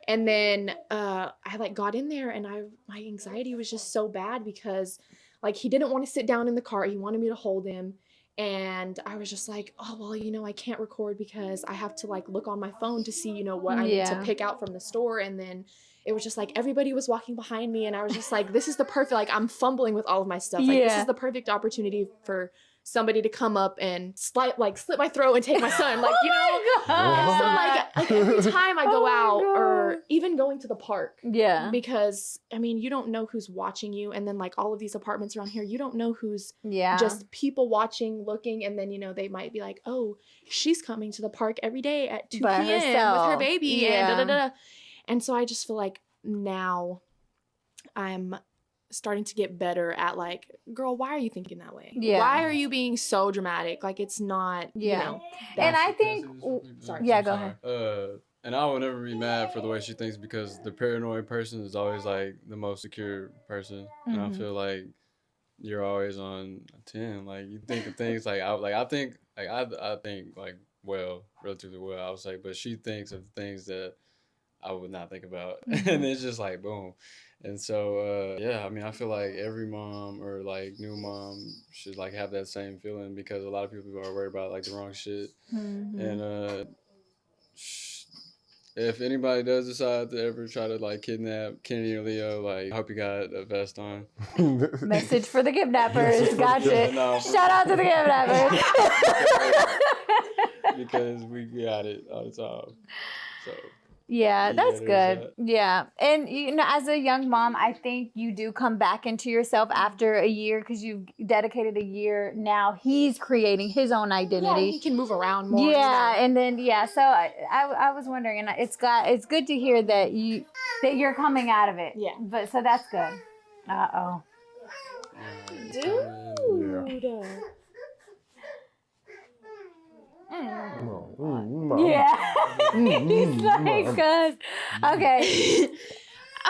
[SPEAKER 3] And then I like got in there and my anxiety was just so bad, because like he didn't want to sit down in the car. He wanted me to hold him. And I was just like, oh, well, I can't record because I have to like look on my phone to see, what I need to pick out from the store. And then it was just like everybody was walking behind me, and I was just like, this is the perfect, like I'm fumbling with all of my stuff. Like this is the perfect opportunity for somebody to come up and slit my throat and take my son. Like, So like every time I go out or even going to the park. Yeah. Because I mean, you don't know who's watching you. And then like all of these apartments around here, you don't know who's just people watching, looking. And then, they might be like, oh, she's coming to the park every day at 2 p.m. with her baby and da-da-da. And so I just feel like now I'm starting to get better at like, girl, why are you thinking that way? Why are you being so dramatic? Like, it's not,
[SPEAKER 1] And I think, sorry. Yeah, go ahead.
[SPEAKER 4] And I will never be mad for the way she thinks, because the paranoid person is always like the most secure person. And I feel like you're always on a 10. Like you think of things like I think relatively well, I would say, but she thinks of things that I would not think about. And it's just like, boom. And so, yeah, I mean, I feel like every mom or like new mom should like have that same feeling because a lot of people are worried about like the wrong shit. And if anybody does decide to ever try to like kidnap Kennedy or Leo, like I hope you got a vest on.
[SPEAKER 1] Message for the kidnappers. Gotcha.
[SPEAKER 4] Yeah, no.
[SPEAKER 1] Shout out to the kidnappers.
[SPEAKER 4] Because we got it all the time. So
[SPEAKER 1] Yeah, that's
[SPEAKER 4] there's
[SPEAKER 1] good. Yeah. And, you know, as a young mom, I think you do come back into yourself after a year because you've dedicated a year. Now he's creating his own
[SPEAKER 3] Yeah,
[SPEAKER 1] identity.
[SPEAKER 3] he can move around more.
[SPEAKER 1] Yeah, and then so I was wondering, and it's good to hear that you're coming out of it.
[SPEAKER 3] Yeah.
[SPEAKER 1] But so that's good. Uh-oh.
[SPEAKER 3] Dude.
[SPEAKER 1] Yeah. He's like, good. Okay.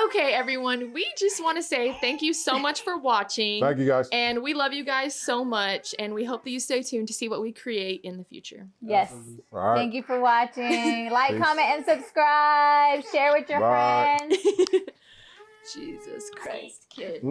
[SPEAKER 3] Okay, everyone. We just want to say thank you so much for watching.
[SPEAKER 2] Thank you, guys.
[SPEAKER 3] And we love you guys so much. And we hope that you stay tuned to see what we create in the future.
[SPEAKER 1] Yes.
[SPEAKER 2] All right.
[SPEAKER 1] Thank you for watching. Like,
[SPEAKER 2] Peace.
[SPEAKER 1] comment, and subscribe. Share with your
[SPEAKER 2] Bye.
[SPEAKER 1] friends.
[SPEAKER 3] Jesus Christ, kid.